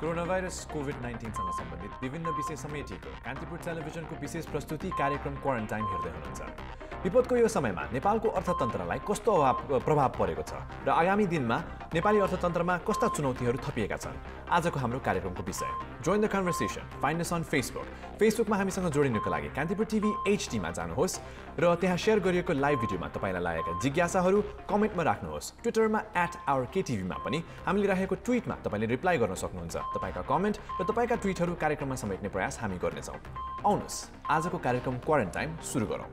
Corona virus कोभिड-19सँग सम्बन्धित विभिन्न विषय समेटिएको कान्तिपुर टेलिभिजनको विशेष प्रस्तुति कार्यक्रम क्वारेन्टाइन हेर्दै हुनुहुन्छ। विपदको यो समयमा नेपालको अर्थतन्त्रलाई कस्तो प्रभाव परेको छ र आगामी दिनमा नेपाली अर्थतन्त्रमा कस्ता चुनौतीहरू थपिएका छन्, आजको हाम्रो कार्यक्रमको विषय। Join the conversation, find us on फेसबुकमा हामीसँग जोडिनको लागि कान्तिपुर टिभी HD मा जानुहोस् र त्यहाँ सेयर गरिएको लाइभ भिडियोमा तपाईँलाई लागेका जिज्ञासाहरू कमेन्टमा राख्नुहोस्। ट्विटरमा @OurKTV मा पनि हामीले राखेको ट्विटमा तपाईँले रिप्लाई गर्न सक्नुहुन्छ। तपाईँका कमेन्ट र तपाईँका ट्विटहरू कार्यक्रममा समेट्ने प्रयास हामी गर्नेछौँ। आउनुहोस् आजको कार्यक्रम क्वारेन्टाइन सुरु गरौँ।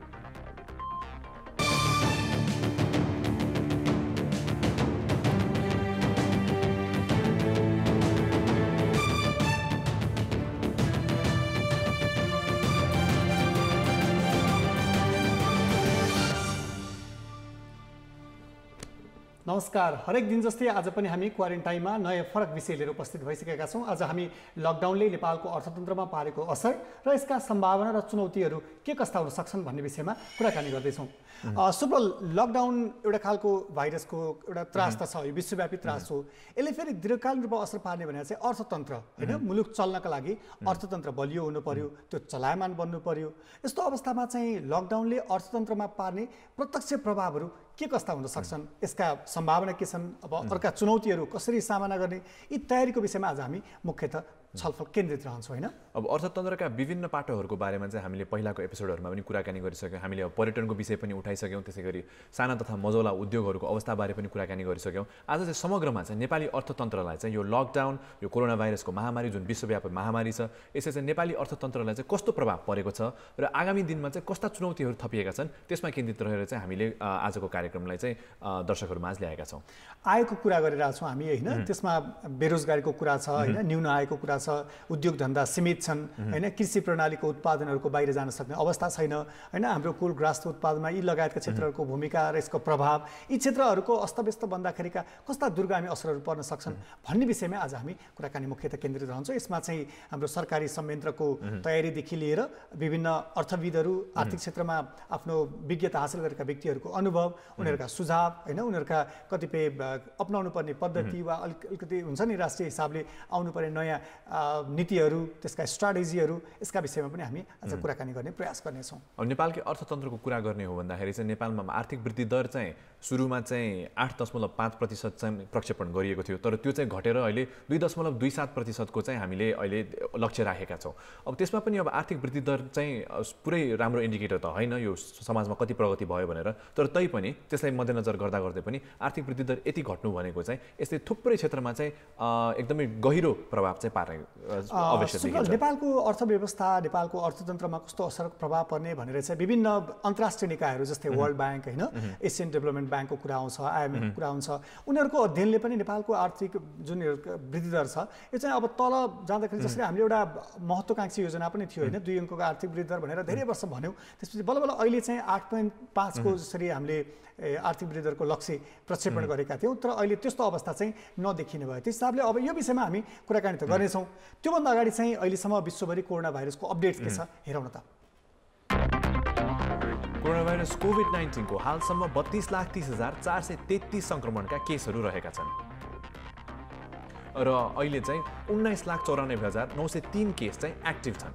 नमस्कार। हरेक दिन जस्तै आज पनि हामी क्वारेन्टाइनमा नयाँ फरक विषय लिएर उपस्थित भइसकेका छौँ। आज हामी लकडाउनले नेपालको अर्थतन्त्रमा पारेको असर र यसका सम्भावना र चुनौतीहरू के कस्ता हुन सक्छन् भन्ने विषयमा कुराकानी गर्दैछौँ। सुब्रल, लकडाउन एउटा खालको भाइरसको एउटा त्रास त छ, यो विश्वव्यापी त्रास हो। यसले फेरि दीर्घकालीन रूपमा असर पार्ने भने चाहिँ अर्थतन्त्र, होइन, मुलुक चल्नका लागि अर्थतन्त्र बलियो हुनु पर्यो, त्यो चलायमान बन्नु पर्यो। यस्तो अवस्थामा चाहिँ लकडाउनले अर्थतन्त्रमा पार्ने प्रत्यक्ष प्रभावहरू के कस्ता हुन सक्छन्, यसका सम्भावना के छन्, अब अर्का चुनौतीहरू कसरी सामना गर्ने, यी तयारीको विषयमा आज हामी मुख्यतः छलफल केन्द्रित रहन्छौँ, होइन? अब अर्थतन्त्रका विभिन्न पाटोहरूको बारेमा चाहिँ हामीले पहिलाको एपिसोडहरूमा पनि कुराकानी गरिसक्यौँ। हामीले अब पर्यटनको विषय पनि उठाइसक्यौँ, त्यसै गरी साना तथा मझौला उद्योगहरूको अवस्थाबारे पनि कुराकानी गरिसक्यौँ। आज चाहिँ समग्रमा चाहिँ नेपाली अर्थतन्त्रलाई चाहिँ यो लकडाउन, यो कोरोना भाइरसको महामारी, जुन विश्वव्यापी महामारी छ, यसले चाहिँ नेपाली अर्थतन्त्रलाई चाहिँ कस्तो प्रभाव परेको छ र आगामी दिनमा चाहिँ कस्ता चुनौतीहरू थपिएका छन्, त्यसमा केन्द्रित रहेर चाहिँ हामीले आजको कार्यक्रमलाई चाहिँ दर्शकहरूमाझ ल्याएका छौँ। आयको कुरा गरिरहेको छौँ हामी, होइन? त्यसमा बेरोजगारीको कुरा छ, होइन, न्यून आयको कुरा छ, उद्योग धन्दा सीमित छन्, होइन, कृषि प्रणालीको उत्पादनहरूको बाहिर जान सक्ने अवस्था छैन, होइन, हाम्रो कुल ग्रास्थ उत्पादनमा यी लगायतका क्षेत्रहरूको भूमिका र यसको प्रभाव, यी क्षेत्रहरूको अस्तव्यस्त बन्दाखेरिका कस्ता दूरगामी असरहरू पर्न सक्छन् भन्ने विषयमा आज हामी कुराकानी मुख्यतः केन्द्रित रहन्छौँ। यसमा चाहिँ हाम्रो सरकारी संयन्त्रको तयारीदेखि लिएर विभिन्न अर्थविदहरू, आर्थिक क्षेत्रमा आफ्नो विज्ञता हासिल गरेका व्यक्तिहरूको अनुभव, उनीहरूका सुझाव, होइन, उनीहरूका कतिपय अपनाउनु पर्ने पद्धति वा अलिकति हुन्छ नि राष्ट्रिय हिसाबले आउनुपर्ने नयाँ नीतिहरू, त्यसका स्ट्राटेजीहरू, यसका विषयमा पनि हामी आज कुराकानी गर्ने प्रयास गर्नेछौँ। अब नेपालकै अर्थतन्त्रको कुरा गर्ने हो भन्दाखेरि चाहिँ नेपालमा आर्थिक वृद्धि दर चाहिँ सुरुमा चाहिँ 8.5% चाहिँ प्रक्षेपण गरिएको थियो, तर त्यो चाहिँ घटेर अहिले 2.27% को चाहिँ हामीले अहिले लक्ष्य राखेका छौँ। अब त्यसमा पनि अब आर्थिक वृद्धि दर चाहिँ पुरै राम्रो इन्डिकेटर त होइन यो समाजमा कति प्रगति भयो भनेर, तर तैपनि त्यसलाई मध्यनजर गर्दा गर्दै पनि आर्थिक वृद्धि दर यति घट्नु भनेको चाहिँ यसले थुप्रै क्षेत्रमा चाहिँ एकदमै गहिरो प्रभाव चाहिँ पार्ने आवश्यक देखिन्छ। नेपालको अर्थव्यवस्था, नेपालको अर्थतन्त्रमा कस्तो असर प्रभाव पर्ने भनेर चाहिँ विभिन्न अन्तर्राष्ट्रिय निकायहरू जस्तै वर्ल्ड ब्याङ्क, होइन, एसियन डेभलपमेन्ट ब्याङ्कको कुरा आउँछ, IMF कुरा आउँछ, उनीहरूको अध्ययनले पनि नेपालको आर्थिक जुन वृद्धि दर छ यो चाहिँ अब तल जाँदाखेरि जसरी हामीले एउटा महत्त्वकांक्षी योजना पनि थियो, होइन, 2 अङ्कको आर्थिक वृद्धि दर भनेर धेरै वर्ष भन्यौँ, त्यसपछि बल्ल बल्ल अहिले चाहिँ 8.5 को जसरी हामीले आर्थिक वृद्धि दरको लक्ष्य प्रक्षेपण गरेका थियौँ, तर अहिले त्यस्तो अवस्था चाहिँ नदेखिने भयो। त्यस हिसाबले अब यो विषयमा हामी कुराकानी त गर्नेछौँ। त्योभन्दा अगाडि चाहिँ अहिलेसम्म विश्वभरि कोरोना भाइरसको अपडेट्स के छ हेरौँ न त। कोरोना भाइरस कोभिड-19 को हालसम्म 32,30,433 सङ्क्रमणका केसहरू रहेका छन् र अहिले चाहिँ 19,94,903 केस चाहिँ एक्टिभ छन्।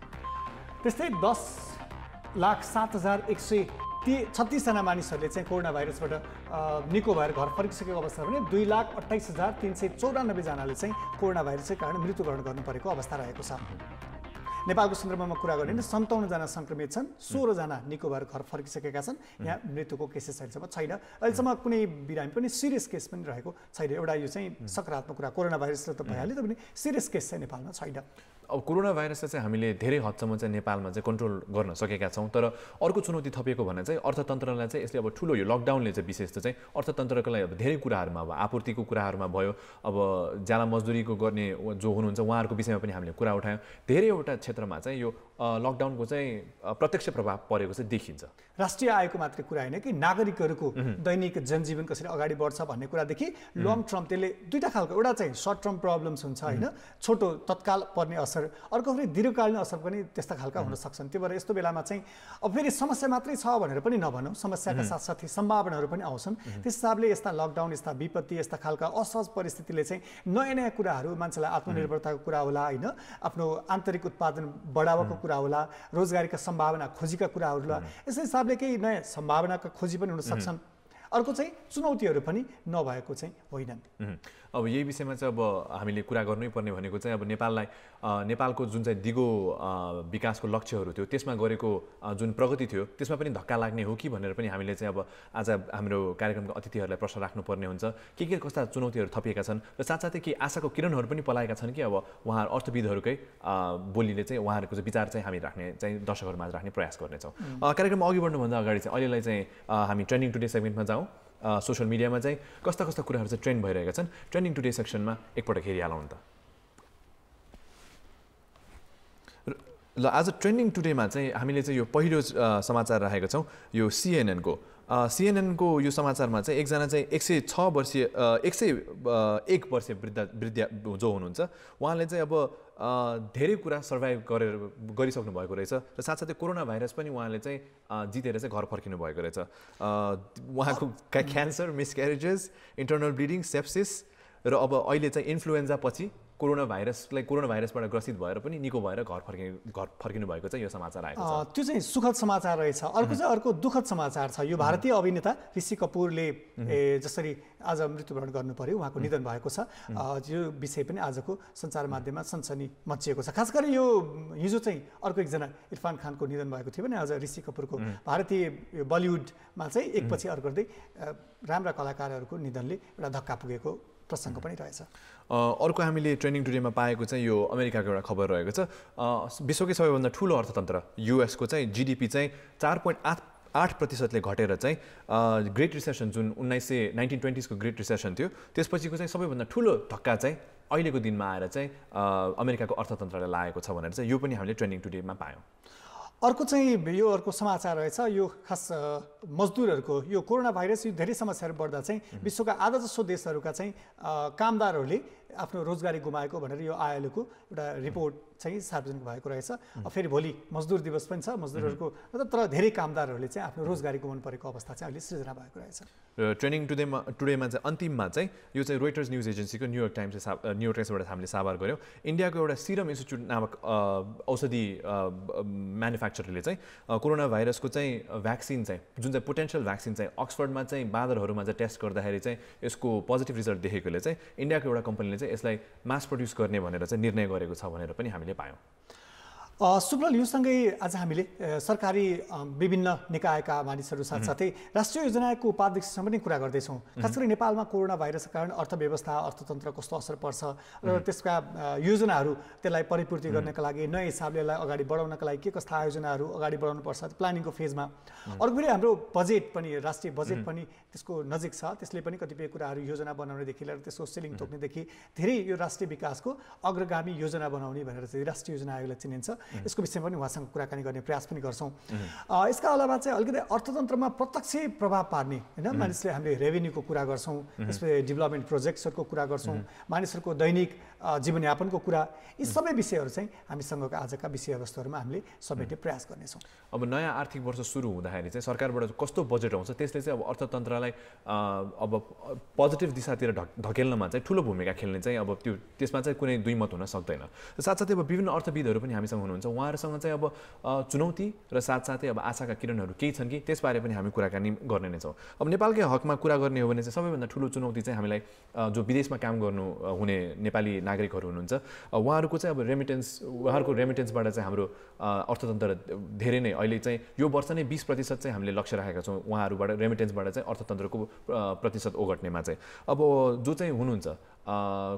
त्यस्तै 10,07,136 जना मानिसहरूले चाहिँ कोरोना भाइरसबाट निको भएर घर फर्किसकेको अवस्था भने 2,28,394 जनाले चाहिँ कोरोना भाइरसकै कारण मृत्युवरण गर्नु परेको अवस्था रहेको छ। नेपालको सन्दर्भमा कुरा गर्ने 57 जना सङ्क्रमित छन्, 16 जना निको भएर घर फर्किसकेका छन्। यहाँ मृत्युको केसेस अहिलेसम्म छैन, अहिलेसम्म कुनै बिरामी पनि सिरियस केस पनि रहेको छैन। एउटा यो चाहिँ सकारात्मक कुरा, कोरोना भाइरसले त भइहाल्यो, तर पनि सिरियस केस चाहिँ नेपालमा छैन। अब कोरोना भाइरसलाई चाहिँ हामीले धेरै हदसम्म चाहिँ नेपालमा चाहिँ कन्ट्रोल गर्न सकेका छौँ, तर अर्को चुनौती थपिएको भने चाहिँ अर्थतन्त्रलाई चाहिँ यसले अब ठुलो यो लकडाउनले चाहिँ विशेष चाहिँ अर्थतन्त्रको लागि अब धेरै कुराहरूमा अब आपूर्तिको कुराहरूमा भयो, अब ज्याला मजदुरीको गर्ने जो हुनुहुन्छ उहाँहरूको विषयमा पनि हामीले कुरा उठायौँ। धेरैवटा क्षेत्रमा चाहिँ यो लकडाउनको चाहिँ प्रत्यक्ष प्रभाव परेको चाहिँ देखिन्छ। राष्ट्रिय आयको मात्रै कुरा होइन कि नागरिकहरूको दैनिक जनजीवन कसरी अगाडि बढ्छ भन्ने कुरादेखि लङ टर्म त्यसले दुईटा खालको, एउटा चाहिँ सर्ट टर्म प्रब्लम्स हुन्छ होइन, छोटो तत्काल पर्ने असर, अर्को फेरि दीर्घकालीन असर पनि त्यस्ता खालका हुन सक्छन्। त्यही भएर यस्तो बेलामा चाहिँ अब फेरि समस्या मात्रै छ भनेर पनि नभनौँ, समस्याका साथसाथै सम्भावनाहरू पनि आउँछन्। त्यस हिसाबले यस्ता लकडाउन, यस्ता विपत्ति, यस्ता खालका असहज परिस्थितिले चाहिँ नयाँ नयाँ कुराहरू, मान्छेलाई आत्मनिर्भरताको कुरा होला होइन, आफ्नो आन्तरिक उत्पादन बढावाको कुरा होला, रोजगारीका सम्भावना खोजीका कुराहरू होला, यस हिसाबले केही नयाँ सम्भावनाका खोजी पनि हुन सक्छन्। अर्को चाहिँ चुनौतीहरू पनि नभएको चाहिँ होइनन्। अब यही विषयमा चाहिँ अब हामीले कुरा गर्नै पर्ने भनेको चाहिँ अब नेपालको जुन चाहिँ दिगो विकासको लक्ष्यहरू थियो त्यसमा गरेको जुन प्रगति थियो त्यसमा पनि धक्का लाग्ने हो कि भनेर पनि हामीले चाहिँ अब आज हाम्रो कार्यक्रमका अतिथिहरूलाई प्रश्न राख्नुपर्ने हुन्छ। के कस्ता चुनौतीहरू थपिएका छन् र साथसाथै के आशाको किरणहरू पनि पलाएका छन् कि अब उहाँहरू अर्थविदहरूकै बोलीले चाहिँ उहाँहरूको चाहिँ विचार चाहिँ हामी राख्ने चाहिँ दर्शकहरूमा राख्ने प्रयास गर्नेछौँ। कार्यक्रममा अघि बढ्नुभन्दा अगाडि चाहिँ अहिलेलाई चाहिँ हामी ट्रेन्डिङ टुडे सेगमेन्टमा जाउँ। सोसियल मिडियामा चाहिँ कस्ता कुराहरू चाहिँ ट्रेन्ड भइरहेका छन् ट्रेन्डिङ टुडे सेक्सनमा एकपटक हेरिहालौँ त। ल आज ट्रेन्डिङ टुडेमा चाहिँ हामीले चाहिँ यो पहिलो समाचार राखेका छौँ, यो सिएनएनको यो समाचारमा चाहिँ एकजना चाहिँ 101 वर्षीय वृद्ध जो हुनुहुन्छ उहाँले चाहिँ अब धेरै कुरा सर्भाइभ गरिसक्नु भएको रहेछ र साथसाथै कोरोना भाइरस पनि उहाँले चाहिँ जितेर चाहिँ घर फर्किनु भएको रहेछ। उहाँको क्यान्सर, मिसक्यारेजेस, इन्टर्नल ब्लिडिङ, सेप्सिस र अब अहिले चाहिँ इन्फ्लुएन्जा पछि कोरोना भाइरसबाट ग्रसित भएर पनि निको भएर घर फर्किनु भएको चाहिँ यो समाचार आएको छ। त्यो चाहिँ सुखद समाचार रहेछ। अर्को दुःखद समाचार छ। यो भारतीय अभिनेता ऋषि कपुरले जसरी आज मृत्युवरण गर्नु पर्यो, उहाँको निधन भएको छ। यो विषय पनि आजको सञ्चार माध्यममा सनसनी मचिएको छ। खास गरी यो हिजो चाहिँ अर्को एकजना इरफान खानको निधन भएको थियो भने आज ऋषि कपुरको भारतीय बलिउडमा चाहिँ एकपछि अर्को राम्रा कलाकारहरूको निधनले एउटा धक्का पुगेको प्रसङ्ग पनि रहेछ। अर्को हामीले ट्रेन्डिङ टुडेमा पाएको चाहिँ यो अमेरिकाको एउटा खबर रहेको छ। विश्वकै सबैभन्दा ठुलो अर्थतन्त्र युएसको चाहिँ जिडिपी चाहिँ 4.8% घटेर चाहिँ ग्रेट रिसेसन जुन 1920s को ग्रेट रिसेसन थियो त्यसपछिको चाहिँ सबैभन्दा ठुलो धक्का चाहिँ अहिलेको दिनमा आएर चाहिँ अमेरिकाको अर्थतन्त्रलाई लागेको छ भनेर चाहिँ यो पनि हामीले ट्रेन्डिङ टुडेमा पायौँ। अर्को चाहिँ यो अर्को समाचार रहेछ। यो खास मजदुरहरूको यो कोरोना भाइरस यो धेरै समस्याहरू बढ्दा चाहिँ विश्वका आधा जसो देशहरूका चाहिँ कामदारहरूले आफ्नो रोजगारी गुमाएको भनेर यो आयोको एउटा रिपोर्ट चाहिँ सार्वजनिक भएको रहेछ। फेरि भोलि मजदुर दिवस पनि छ। मजदुरहरूको तर धेरै कामदारहरूले चाहिँ आफ्नो रोजगारी गुमाउनु परेको अवस्था चाहिँ अहिले सृजना भएको रहेछ। र ट्रेन्डिङ टुडेमा चाहिँ अन्तिममा चाहिँ यो चाहिँ रोइटर्स न्युज एजेन्सीको न्युयोर्क टाइम्सबाट हामीले साभार गऱ्यौँ। इन्डियाको एउटा सिरम इन्स्टिच्युट नामक औषधि म्यानुफ्याक्चररले चाहिँ कोरोना भाइरसको चाहिँ भ्याक्सिन चाहिँ जुन चाहिँ पोटेन्सियल भ्याक्सिन चाहिँ अक्सफोर्डमा चाहिँ बाँदरहरूमा चाहिँ टेस्ट गर्दाखेरि चाहिँ यसको पोजिटिभ रिजल्ट देखेकोले चाहिँ इन्डियाको एउटा कम्पनीले चाहिँ यसलाई मास प्रड्युस गर्ने भनेर चाहिँ निर्णय गरेको छ भनेर पनि हामीले पायौँ। सुब्रल, यो सँगै आज हामीले सरकारी विभिन्न निकायका मानिसहरू साथसाथै राष्ट्रिय योजनाको उपाध्यक्षसँग पनि कुरा गर्दैछौँ। खास गरी नेपालमा कोरोना भाइरसका कारण अर्थव्यवस्था, अर्थतन्त्र कस्तो असर पर्छ र त्यसका योजनाहरू त्यसलाई परिपूर्ति गर्नका लागि नयाँ हिसाबले यसलाई अगाडि बढाउनका लागि के कस्ता आयोजनाहरू अगाडि बढाउनुपर्छ प्लानिङको फेजमा। अर्को फेरि हाम्रो बजेट पनि, राष्ट्रिय बजेट पनि त्यसको नजिक छ। त्यसले पनि कतिपय कुराहरू योजना बनाउनेदेखि लिएर त्यसको सिलिङ तोक्नेदेखि धेरै यो राष्ट्रिय विकासको अग्रगामी योजना बनाउने भनेर चाहिँ राष्ट्रिय योजना आयोगलाई चिनिन्छ। यसको विषयमा पनि उहाँसँग कुराकानी गर्ने प्रयास पनि गर्छौँ। यसका अलावा चाहिँ अलिकति अर्थतन्त्रमा प्रत्यक्ष प्रभाव पार्ने होइन, मानिसले हामीले रेभेन्यूको कुरा गर्छौँ, यसपछि डेभलपमेन्ट प्रोजेक्ट्सहरूको कुरा गर्छौँ, मानिसहरूको दैनिक जीवनयापनको कुरा, यी सबै विषयहरू चाहिँ हामीसँगको आजका विषयवस्तुहरूमा हामीले समेट्ने प्रयास गर्नेछौँ। अब नयाँ आर्थिक वर्ष सुरु हुँदाखेरि चाहिँ सरकारबाट कस्तो बजेट आउँछ त्यसले चाहिँ अब अर्थतन्त्रलाई अब पोजिटिभ दिशातिर ढकेल्नमा चाहिँ ठुलो भूमिका खेल्ने चाहिँ अब त्यसमा चाहिँ कुनै दुई मत हुन सक्दैन। साथसाथै अब विभिन्न अर्थविदहरू पनि हामीसँग हुनुहुन्छ। उहाँहरूसँग चाहिँ अब चुनौती र साथसाथै अब आशाका किरणहरू केही छन् कि त्यसबारे पनि हामी कुराकानी गर्ने नै छौँ। अब नेपालकै हकमा कुरा गर्ने हो भने चाहिँ सबैभन्दा ठुलो चुनौती चाहिँ हामीलाई जो विदेशमा काम गर्नु हुने नेपाली नागरिकहरू हुनुहुन्छ उहाँहरूको चाहिँ अब उहाँहरूको रेमिटेन्सबाट चाहिँ हाम्रो अर्थतन्त्र धेरै नै अहिले चाहिँ यो वर्ष नै 20% चाहिँ हामीले लक्ष्य राखेका छौँ उहाँहरूबाट रेमिटेन्सबाट चाहिँ अर्थतन्त्रको प्रतिशत ओगट्नेमा चाहिँ। अब जो चाहिँ हुनुहुन्छ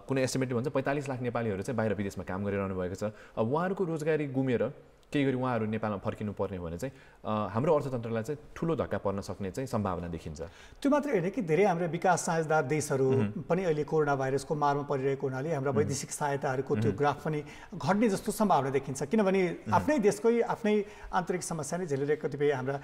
कुनै एस्टिमेटले भन्छ 45 लाख नेपालीहरू चाहिँ बाहिर विदेशमा काम गरिरहनु भएको छ। अब उहाँहरूको रोजगारी गुमेर केही गरी उहाँहरू नेपालमा फर्किनु पर्ने भने चाहिँ हाम्रो अर्थतन्त्रलाई चाहिँ ठुलो धक्का पर्न सक्ने चाहिँ सम्भावना देखिन्छ। त्यो मात्रै होइन कि धेरै हाम्रो विकास साझेदार देशहरू पनि अहिले कोरोना भाइरसको मारमा परिरहेको हुनाले हाम्रा वैदेशिक सहायताहरूको त्यो ग्राफ पनि घट्ने जस्तो सम्भावना देखिन्छ, किनभने आफ्नै देशकै आफ्नै आन्तरिक समस्या नै झेलिरहेको कतिपय हाम्रा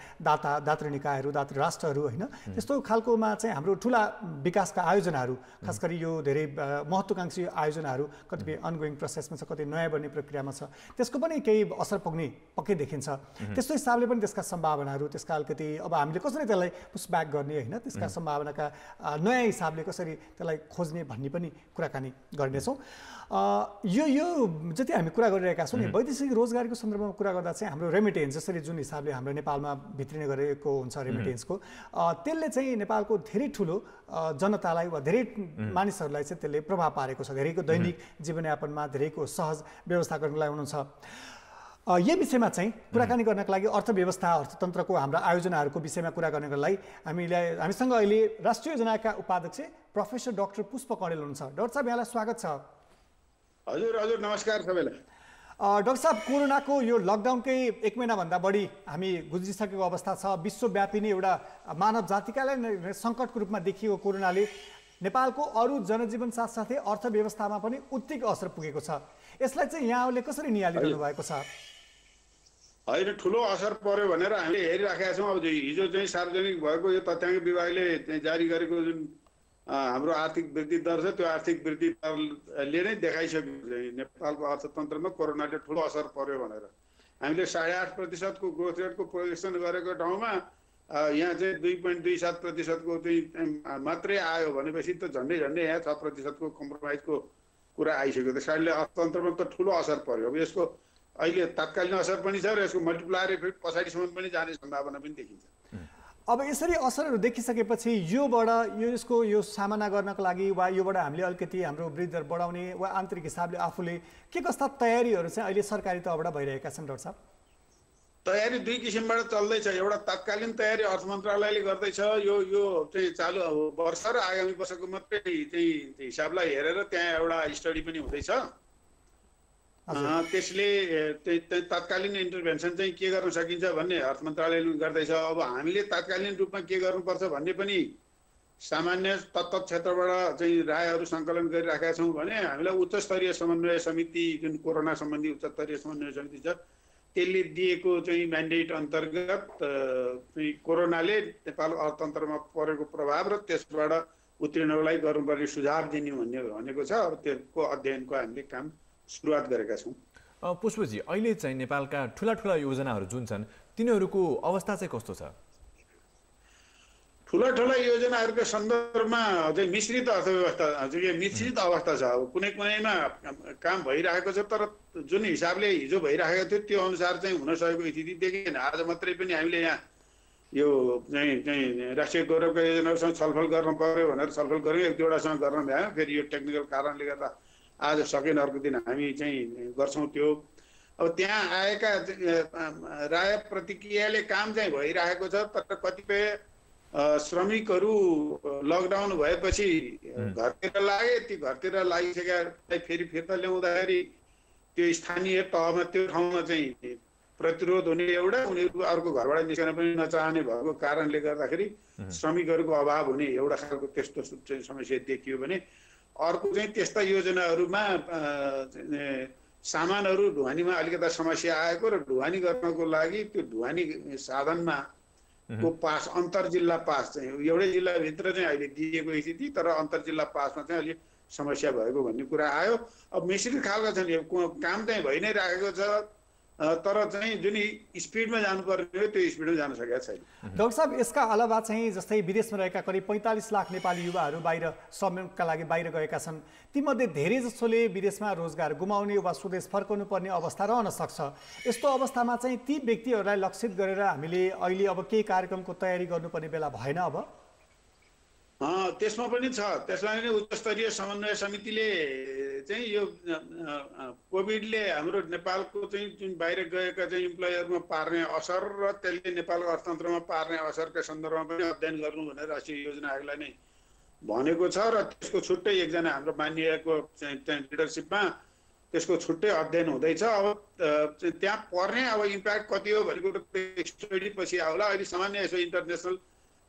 दातृ निकायहरू, दातृ राष्ट्रहरू होइन, त्यस्तो खालकोमा चाहिँ हाम्रो ठुला विकासका आयोजनाहरू, खास गरी यो धेरै महत्त्वकांक्षी आयोजनाहरू कतिपय अनगोइङ प्रोसेसमा छ, कति नयाँ बन्ने प्रक्रियामा छ, त्यसको पनि केही असर पुग्ने पक्कै देखिन्छ। त्यस्तो हिसाबले पनि त्यसका सम्भावनाहरू, त्यसका अलिकति अब हामीले कसरी त्यसलाई पुसब्याक गर्ने होइन, त्यसका सम्भावनाका नयाँ हिसाबले कसरी त्यसलाई खोज्ने भन्ने पनि कुराकानी गर्नेछौँ। यो जति हामी कुरा गरिरहेका छौँ नि, वैदेशिक रोजगारीको सन्दर्भमा कुरा गर्दा चाहिँ हाम्रो रेमिटेन्स, जसरी जुन हिसाबले हाम्रो नेपालमा भित्रिने गरेको हुन्छ रेमिटेन्सको, त्यसले चाहिँ नेपालको धेरै ठुलो जनतालाई वा धेरै मानिसहरूलाई चाहिँ त्यसले प्रभाव पारेको छ, धेरैको दैनिक जीवनयापनमा, धेरैको सहज व्यवस्था गर्नलाई हुनुहुन्छ। यही विषयमा चाहिँ कुराकानी गर्नको लागि अर्थव्यवस्था, अर्थतन्त्रको हाम्रा आयोजनाहरूको विषयमा कुरा गर्नको लागि हामीसँग अहिले राष्ट्रिय योजनाका उपाध्यक्ष प्रोफेसर डाक्टर पुष्प कँडेल हुनुहुन्छ। डाक्टर साहब, यहाँलाई स्वागत छ। हजुर नमस्कार सबैलाई। डाक्टर साहब, कोरोनाको यो लकडाउनकै 1 महिनाभन्दा बढी हामी गुज्रिसकेको अवस्था छ। विश्वव्यापी नै एउटा मानव जातिका लागि सङ्कटको रूपमा देखिएको कोरोनाले नेपालको अरू जनजीवन साथसाथै अर्थव्यवस्थामा पनि उत्तिकै असर पुगेको छ। यसलाई चाहिँ यहाँले कसरी निहालिरहनु भएको छ? होइन, ठुलो असर पर्यो भनेर हामीले हेरिराखेका छौँ। अब हिजो चाहिँ सार्वजनिक भएको यो तथ्याङ्क विभागले जारी गरेको जुन हाम्रो आर्थिक वृद्धि दर छ, त्यो आर्थिक वृद्धि दरले नै देखाइसक्यो नेपालको अर्थतन्त्रमा कोरोनाले ठुलो असर पर्यो भनेर। हामीले 8.5% ग्रोथ रेटको प्रोजेक्सन गरेको ठाउँमा यहाँ चाहिँ 2.27% चाहिँ मात्रै आयो भनेपछि त झन्डै यहाँ 6% कम्प्रोमाइजको कुरा आइसक्यो। त्यसकारणले अर्थतन्त्रमा त ठुलो असर पर्यो। अब यसको अहिले तात्कालीन असर पनि छ र यसको मल्टिप्लायर इफेक्ट पछाडिसम्म पनि जाने सम्भावना पनि देखिन्छ। अब यसरी असरहरू देखिसकेपछि यसको सामना गर्नको लागि वा योबाट हामीले अलिकति हाम्रो वृद्धि दर बढाउने वा आन्तरिक हिसाबले आफूले के कस्ता तयारीहरू चाहिँ अहिले सरकारी तहबाट भइरहेका छन् डाक्टर साहब? तयारी 2 किसिमबाट चल्दैछ। एउटा तत्कालीन तयारी अर्थ मन्त्रालयले गर्दैछ, यो चाहिँ चालु वर्ष र आगामी वर्षको मात्रै चाहिँ हिसाबलाई हेरेर त्यहाँ एउटा स्टडी पनि हुँदैछ। त्यसले तत्कालीन इन्टरभेन्सन चाहिँ के गर्न सकिन्छ भन्ने अर्थ मन्त्रालयले गर्दैछ। अब हामीले तत्कालीन रूपमा के गर्नुपर्छ भन्ने पनि सामान्य तत्त्व क्षेत्रबाट चाहिँ रायहरू सङ्कलन गरिराखेका छौँ भने हामीलाई उच्च स्तरीय समन्वय समिति, जुन कोरोना सम्बन्धी उच्च स्तरीय समन्वय समिति छ, त्यसले दिएको चाहिँ म्यान्डेट अन्तर्गत कोरोनाले नेपाल अर्थतन्त्रमा परेको प्रभाव र त्यसबाट उत्रिनको लागि गर्नुपर्ने सुझाव दिने भनेको छ। अब त्यसको अध्ययनको हामीले काम सुरुवात गरेका छौँ। पुष्पजी, अहिले चाहिँ नेपालका ठुला योजनाहरू जुन छन् तिनीहरूको अवस्था चाहिँ कस्तो छ? ठुला योजनाहरूको सन्दर्भमा चाहिँ मिश्रित अर्थव्यवस्था, मिश्रित अवस्था छ। अब कुनैमा काम भइरहेको छ, तर जुन हिसाबले हिजो भइरहेको थियो त्यो अनुसार चाहिँ हुन सकेको स्थिति देखिएन। आज मात्रै पनि हामीले यहाँ यो चाहिँ राष्ट्रिय गौरवका योजनाहरूसँग छलफल गर्नु पर्यो भनेर छलफल गऱ्यौँ, 1-2वटासँग गर्न भ्यायो। फेरि यो टेक्निकल कारणले गर्दा आज सकेन, अर्को दिन हामी चाहिँ गर्छौँ त्यो। अब त्यहाँ आएका राय प्रतिक्रियाले काम चाहिँ भइरहेको छ, तर कतिपय श्रमिकहरू लकडाउन भएपछि घरतिर लागे। ती घरतिर लागिसकेका फेरि फिर्ता ल्याउँदाखेरि त्यो स्थानीय तहमा त्यो ठाउँमा चाहिँ प्रतिरोध हुने एउटा, उनीहरू अर्को घरबाट निस्कन पनि नचाहने भएको कारणले गर्दाखेरि श्रमिकहरूको अभाव हुने एउटा खालको त्यस्तो चाहिँ समस्या देखियो भने अर्को चाहिँ त्यस्ता योजनाहरूमा सामानहरू ढुवानीमा अलिकता समस्या आएको र ढुवानी गर्नको लागि त्यो ढुवानी साधनमा को पास, अन्तर जिल्ला पास चाहिँ एउटै जिल्लाभित्र चाहिँ अहिले दिएको स्थिति, तर अन्तर जिल्ला पासमा चाहिँ अलिक समस्या भएको भन्ने कुरा आयो। अब मिश्रित खालका छन्, यो काम चाहिँ भइ नै राखेको छ, तर चाहिँ जुन स्पिडमा जानुपर्ने हो त्यो स्पिडमा जान सकेका छैन। डाक्टर साहब, यसका अलावा चाहिँ जस्तै विदेशमा रहेका करिब 45 लाख नेपाली युवाहरू बाहिर श्रमका लागि बाहिर गएका छन्। तीमध्ये धेरै जसोले विदेशमा रोजगार गुमाउने वा स्वदेश फर्काउनु पर्ने अवस्था रहन सक्छ। यस्तो अवस्थामा चाहिँ ती व्यक्तिहरूलाई लक्षित गरेर हामीले अहिले अब केही कार्यक्रमको तयारी गर्नुपर्ने बेला भएन? अब त्यसमा पनि छ। त्यसलाई नै उच्च स्तरीय समन्वय समितिले चाहिँ यो कोभिडले हाम्रो नेपालको चाहिँ जुन बाहिर गएका चाहिँ इम्प्लोयरमा पार्ने असर र त्यसले नेपालको अर्थतन्त्रमा पार्ने असरका सन्दर्भमा पनि अध्ययन गर्नु भनेर राष्ट्रिय योजना आयोगलाई नै भनेको छ। र त्यसको छुट्टै एकजना हाम्रो मानिएको चाहिँ लिडरसिपमा त्यसको छुट्टै अध्ययन हुँदैछ। अब त्यहाँ पर्ने अब इम्प्याक्ट कति हो भनेको स्टडी पछि आउला। अहिले सामान्य यसो इन्टरनेसनल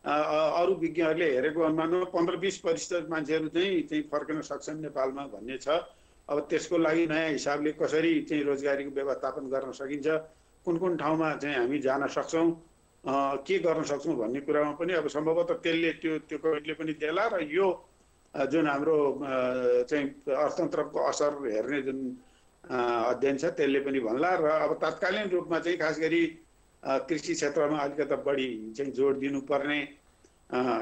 अरू विज्ञहरूले हेरेको अनुमानमा 15-20% मान्छेहरू चाहिँ फर्किन सक्छन् नेपालमा भन्ने छ। अब त्यसको लागि नयाँ हिसाबले कसरी चाहिँ रोजगारीको व्यवस्थापन गर्न सकिन्छ, कुन कुन ठाउँमा चाहिँ हामी जान सक्छौँ, के गर्न सक्छौँ भन्ने कुरामा पनि अब सम्भवतः त्यसले त्यो कमिटीले पनि देला र यो जुन हाम्रो चाहिँ अर्थतन्त्रको असर हेर्ने जुन अध्ययन छ त्यसले पनि भन्ला। र अब तत्कालीन रूपमा चाहिँ खास गरी कृषि क्षेत्रमा अलिकति बढी चाहिँ जोड दिनुपर्ने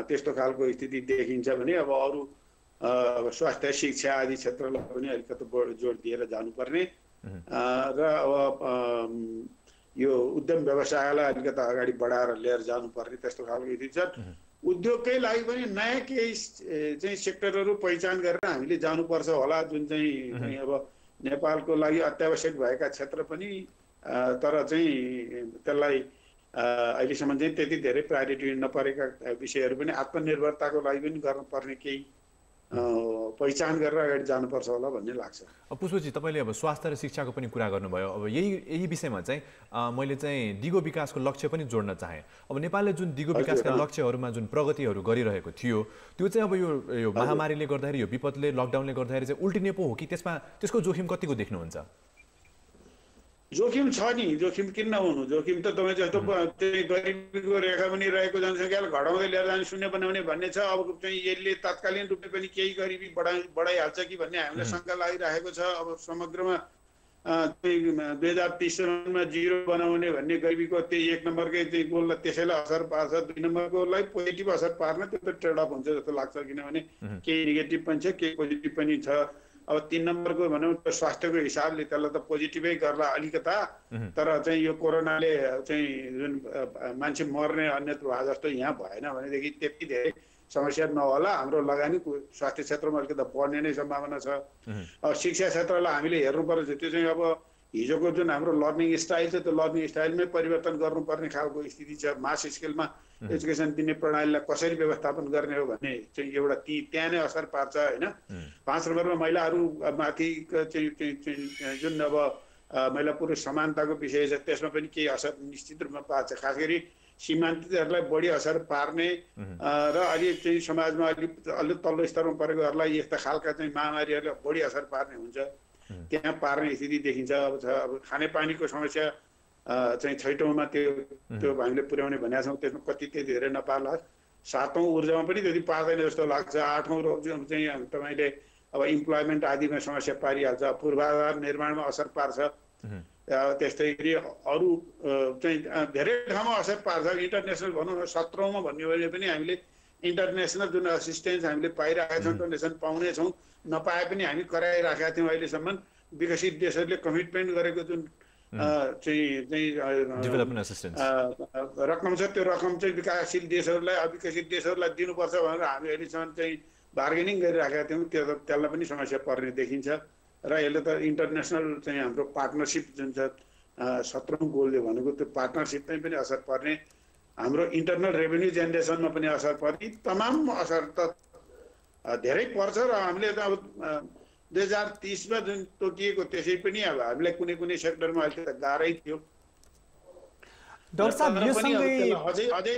त्यस्तो खालको स्थिति देखिन्छ भने अब अरू स्वास्थ्य शिक्षा आदि क्षेत्रलाई पनि अलिकति जोड दिएर जानुपर्ने र अब यो उद्यम व्यवसायलाई अलिकति अगाडि बढाएर लिएर जानुपर्ने त्यस्तो खालको स्थिति छ। उद्योगकै लागि पनि नयाँ केही चाहिँ सेक्टरहरू पहिचान गरेर हामीले जानुपर्छ होला, जुन चाहिँ अब नेपालको लागि अत्यावश्यक भएका क्षेत्र पनि तर चाहिँ त्यसलाई अहिलेसम्म चाहिँ त्यति धेरै प्रायोरिटी नपरेका विषयहरू पनि आत्मनिर्भरताको लागि पनि गर्नुपर्ने केही पहिचान गरेर अगाडि जानुपर्छ होला भन्ने लाग्छ। पुष्पजी, तपाईँले अब स्वास्थ्य र शिक्षाको पनि कुरा गर्नुभयो। अब यही विषयमा चाहिँ मैले चाहिँ दिगो विकासको लक्ष्य पनि जोड्न चाहेँ। अब नेपालले जुन दिगो विकासका लक्ष्यहरूमा जुन प्रगतिहरू गरिरहेको थियो त्यो चाहिँ अब यो महामारीले गर्दाखेरि, यो विपदले, लकडाउनले गर्दाखेरि चाहिँ उल्टिने पो हो कि त्यसको जोखिम कतिको देख्नुहुन्छ? जोखिम छ नि, जोखिम किन नहुनु? जोखिम त तपाईँ जस्तो त्यही गरिबीको रेखा पनि रहेको जनसङ्ख्यालाई घटाउँदै लिएर जाने, शून्य बनाउने भन्ने छ। अब चाहिँ यसले तत्कालीन रूपले पनि केही गरिबी बढाइहाल्छ कि भन्ने हामीलाई शङ्का लागिरहेको छ। अब समग्रमा 2030 सनमा 0 बनाउने भन्ने गरिबीको त्यही 1 नम्बरकै चाहिँ गोललाई त्यसैलाई असर पार्छ। 2 नम्बरकोलाई पोजिटिभ असर पार्न त्यो त ट्रेड अफ हुन्छ जस्तो लाग्छ, किनभने केही नेगेटिभ पनि छ, केही पोजिटिभ पनि छ। अब 3 नम्बरको भनौँ स्वास्थ्यको हिसाबले त्यसलाई त पोजिटिभै गर्ला अलिकता, तर चाहिँ यो कोरोनाले चाहिँ जुन मान्छे मर्ने अन्यत्र भए जस्तो यहाँ भएन भनेदेखि त्यति धेरै समस्या नहोला। हाम्रो लगानी स्वास्थ्य क्षेत्रमा अलिकति बढ्ने नै सम्भावना छ। अब शिक्षा क्षेत्रलाई हामीले हेर्नुपर्छ। त्यो चाहिँ अब हिजोको जुन हाम्रो लर्निङ स्टाइल छ त्यो लर्निङ स्टाइलमै परिवर्तन गर्नुपर्ने खालको स्थिति छ। मास स्केलमा एजुकेसन दिने प्रणालीलाई कसरी व्यवस्थापन गर्ने हो भन्ने चाहिँ एउटा त्यहाँ नै असर पार्छ होइन। 5 नम्बरमा महिलाहरू माथि जुन अब महिला पुरुष समानताको विषय छ त्यसमा पनि केही असर निश्चित रूपमा पार्छ। खास गरी सीमान्तहरूलाई बढी असर पार्ने र अलि चाहिँ समाजमा अलि तल्लो स्तरमा परेकोहरूलाई यस्ता खालका चाहिँ महामारीहरूले बढी असर पार्ने हुन्छ, त्यहाँ पार्ने स्थिति देखिन्छ। अब खानेपानीको समस्या चाहिँ 6औँमा त्यो हामीले पुर्याउने भनेका छौँ, त्यसमा कति त्यति धेरै नपार्ला। 7औँ ऊर्जामा पनि त्यति पार्दैन जस्तो लाग्छ। 8औँ चाहिँ तपाईँले अब इम्प्लोइमेन्ट आदिमा समस्या पारिहाल्छ, पूर्वाधार निर्माणमा असर पार्छ। त्यस्तै गरी अरू चाहिँ धेरै ठाउँमा असर पार्छ। इन्टरनेसनल भनौँ न 17औँमा भन्यो भने पनि हामीले इन्टरनेसनल जुन असिस्टेन्स हामीले पाइरहेका छौँ, डोनेसन पाउनेछौँ, नपाए पनि हामी कराइराखेका थियौँ। अहिलेसम्म विकसित देशहरूले कमिटमेन्ट गरेको जुन रकम छ त्यो रकम चाहिँ विकासशील देशहरूलाई, अविकसित देशहरूलाई दिनुपर्छ भनेर हामी अहिलेसम्म चाहिँ बार्गेनिङ गरिराखेका थियौँ। त्यसलाई पनि समस्या पर्ने देखिन्छ। र यसले त इन्टरनेसनल चाहिँ हाम्रो पार्टनरसिप जुन छ 17औँ गोलले भनेको त्यो पार्टनरसिपमै पनि असर पर्ने, हाम्रो इन्टरनल रेभेन्यू जेनेरेसनमा पनि असर पर्ने, तमाम असर त धेरै पर्छ। र हामीले त अब 2030मा जुन तोकिएको त्यसै पनि अब हामीलाई कुनै कुनै सेक्टरमा अहिले त गाह्रै थियो। डाक्टर साहब यो सँगै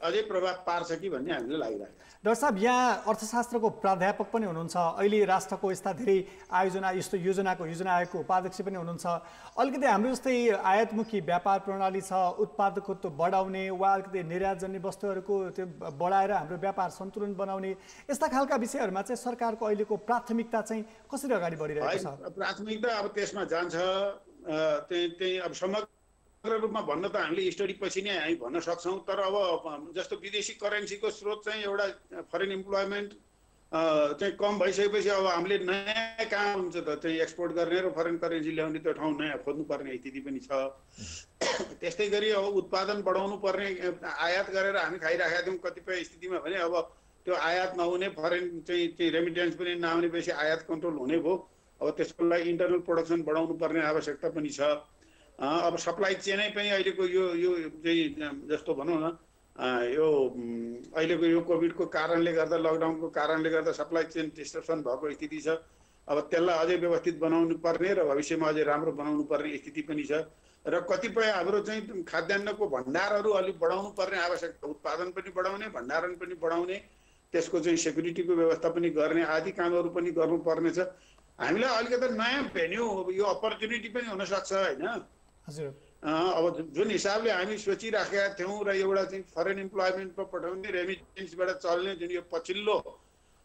अझै प्रभाव पार्छ कि भन्ने हामीलाई लागिरहेको छ। डाक्टर साहब यहाँ अर्थशास्त्रको प्राध्यापक पनि हुनुहुन्छ, अहिले राष्ट्रको यस्ता धेरै आयोजना यस्तो योजना आयोगको उपाध्यक्ष पनि हुनुहुन्छ। अलिकति हाम्रो जस्तै आयातमुखी व्यापार प्रणाली छ, उत्पादकत्व बढाउने वा अलिकति निर्यातजन्य वस्तुहरूको त्यो बढाएर हाम्रो व्यापार सन्तुलन बनाउने यस्ता खालका विषयहरूमा चाहिँ सरकारको अहिलेको प्राथमिकता चाहिँ कसरी अगाडि बढिरहेको छ? प्राथमिकता अब त्यसमा जान्छ त्यही अब समग्र रूपमा भन्न त हामीले स्टडी पछि नै हामी भन्न सक्छौँ। तर अब जस्तो विदेशी करेन्सीको स्रोत चाहिँ एउटा फरेन इम्प्लोइमेन्ट चाहिँ कम भइसकेपछि अब हामीले नयाँ कहाँ हुन्छ त चाहिँ एक्सपोर्ट गर्ने र फरेन करेन्सी ल्याउने त्यो ठाउँ नयाँ खोज्नुपर्ने स्थिति पनि छ। त्यस्तै गरी अब उत्पादन बढाउनु पर्ने, आयात गरेर हामी खाइराखेका थियौँ कतिपय स्थितिमा भने अब त्यो आयात नहुने, फरेन चाहिँ रेमिटेन्स पनि नआउनेपछि आयात कन्ट्रोल हुने भयो। अब त्यसको लागि इन्टरनल प्रोडक्सन बढाउनु पर्ने आवश्यकता पनि छ। अब सप्लाई चेनै पनि अहिलेको यो चाहिँ जस्तो भनौँ न यो अहिलेको यो कोभिडको कारणले गर्दा, लकडाउनको कारणले गर्दा सप्लाई चेन डिस्ट्रप्सन भएको स्थिति छ। अब त्यसलाई अझै व्यवस्थित बनाउनु पर्ने र भविष्यमा अझै राम्रो बनाउनु पर्ने स्थिति पनि छ र कतिपय हाम्रो चाहिँ खाद्यान्नको भण्डारहरू अलिक बढाउनु पर्ने आवश्यकता, उत्पादन पनि बढाउने, भण्डारण पनि बढाउने, त्यसको चाहिँ सेक्युरिटीको व्यवस्था पनि गर्ने आदि कामहरू पनि गर्नुपर्ने छ। हामीलाई अलिकति नयाँ भेन्यू यो अपर्च्युनिटी पनि हुनसक्छ होइन। हजुर अब जुन हिसाबले हामी सोचिराखेका थियौँ र एउटा चाहिँ फरेन इम्प्लोइमेन्टमा पठाउने रेमिटेन्सबाट चल्ने जुन यो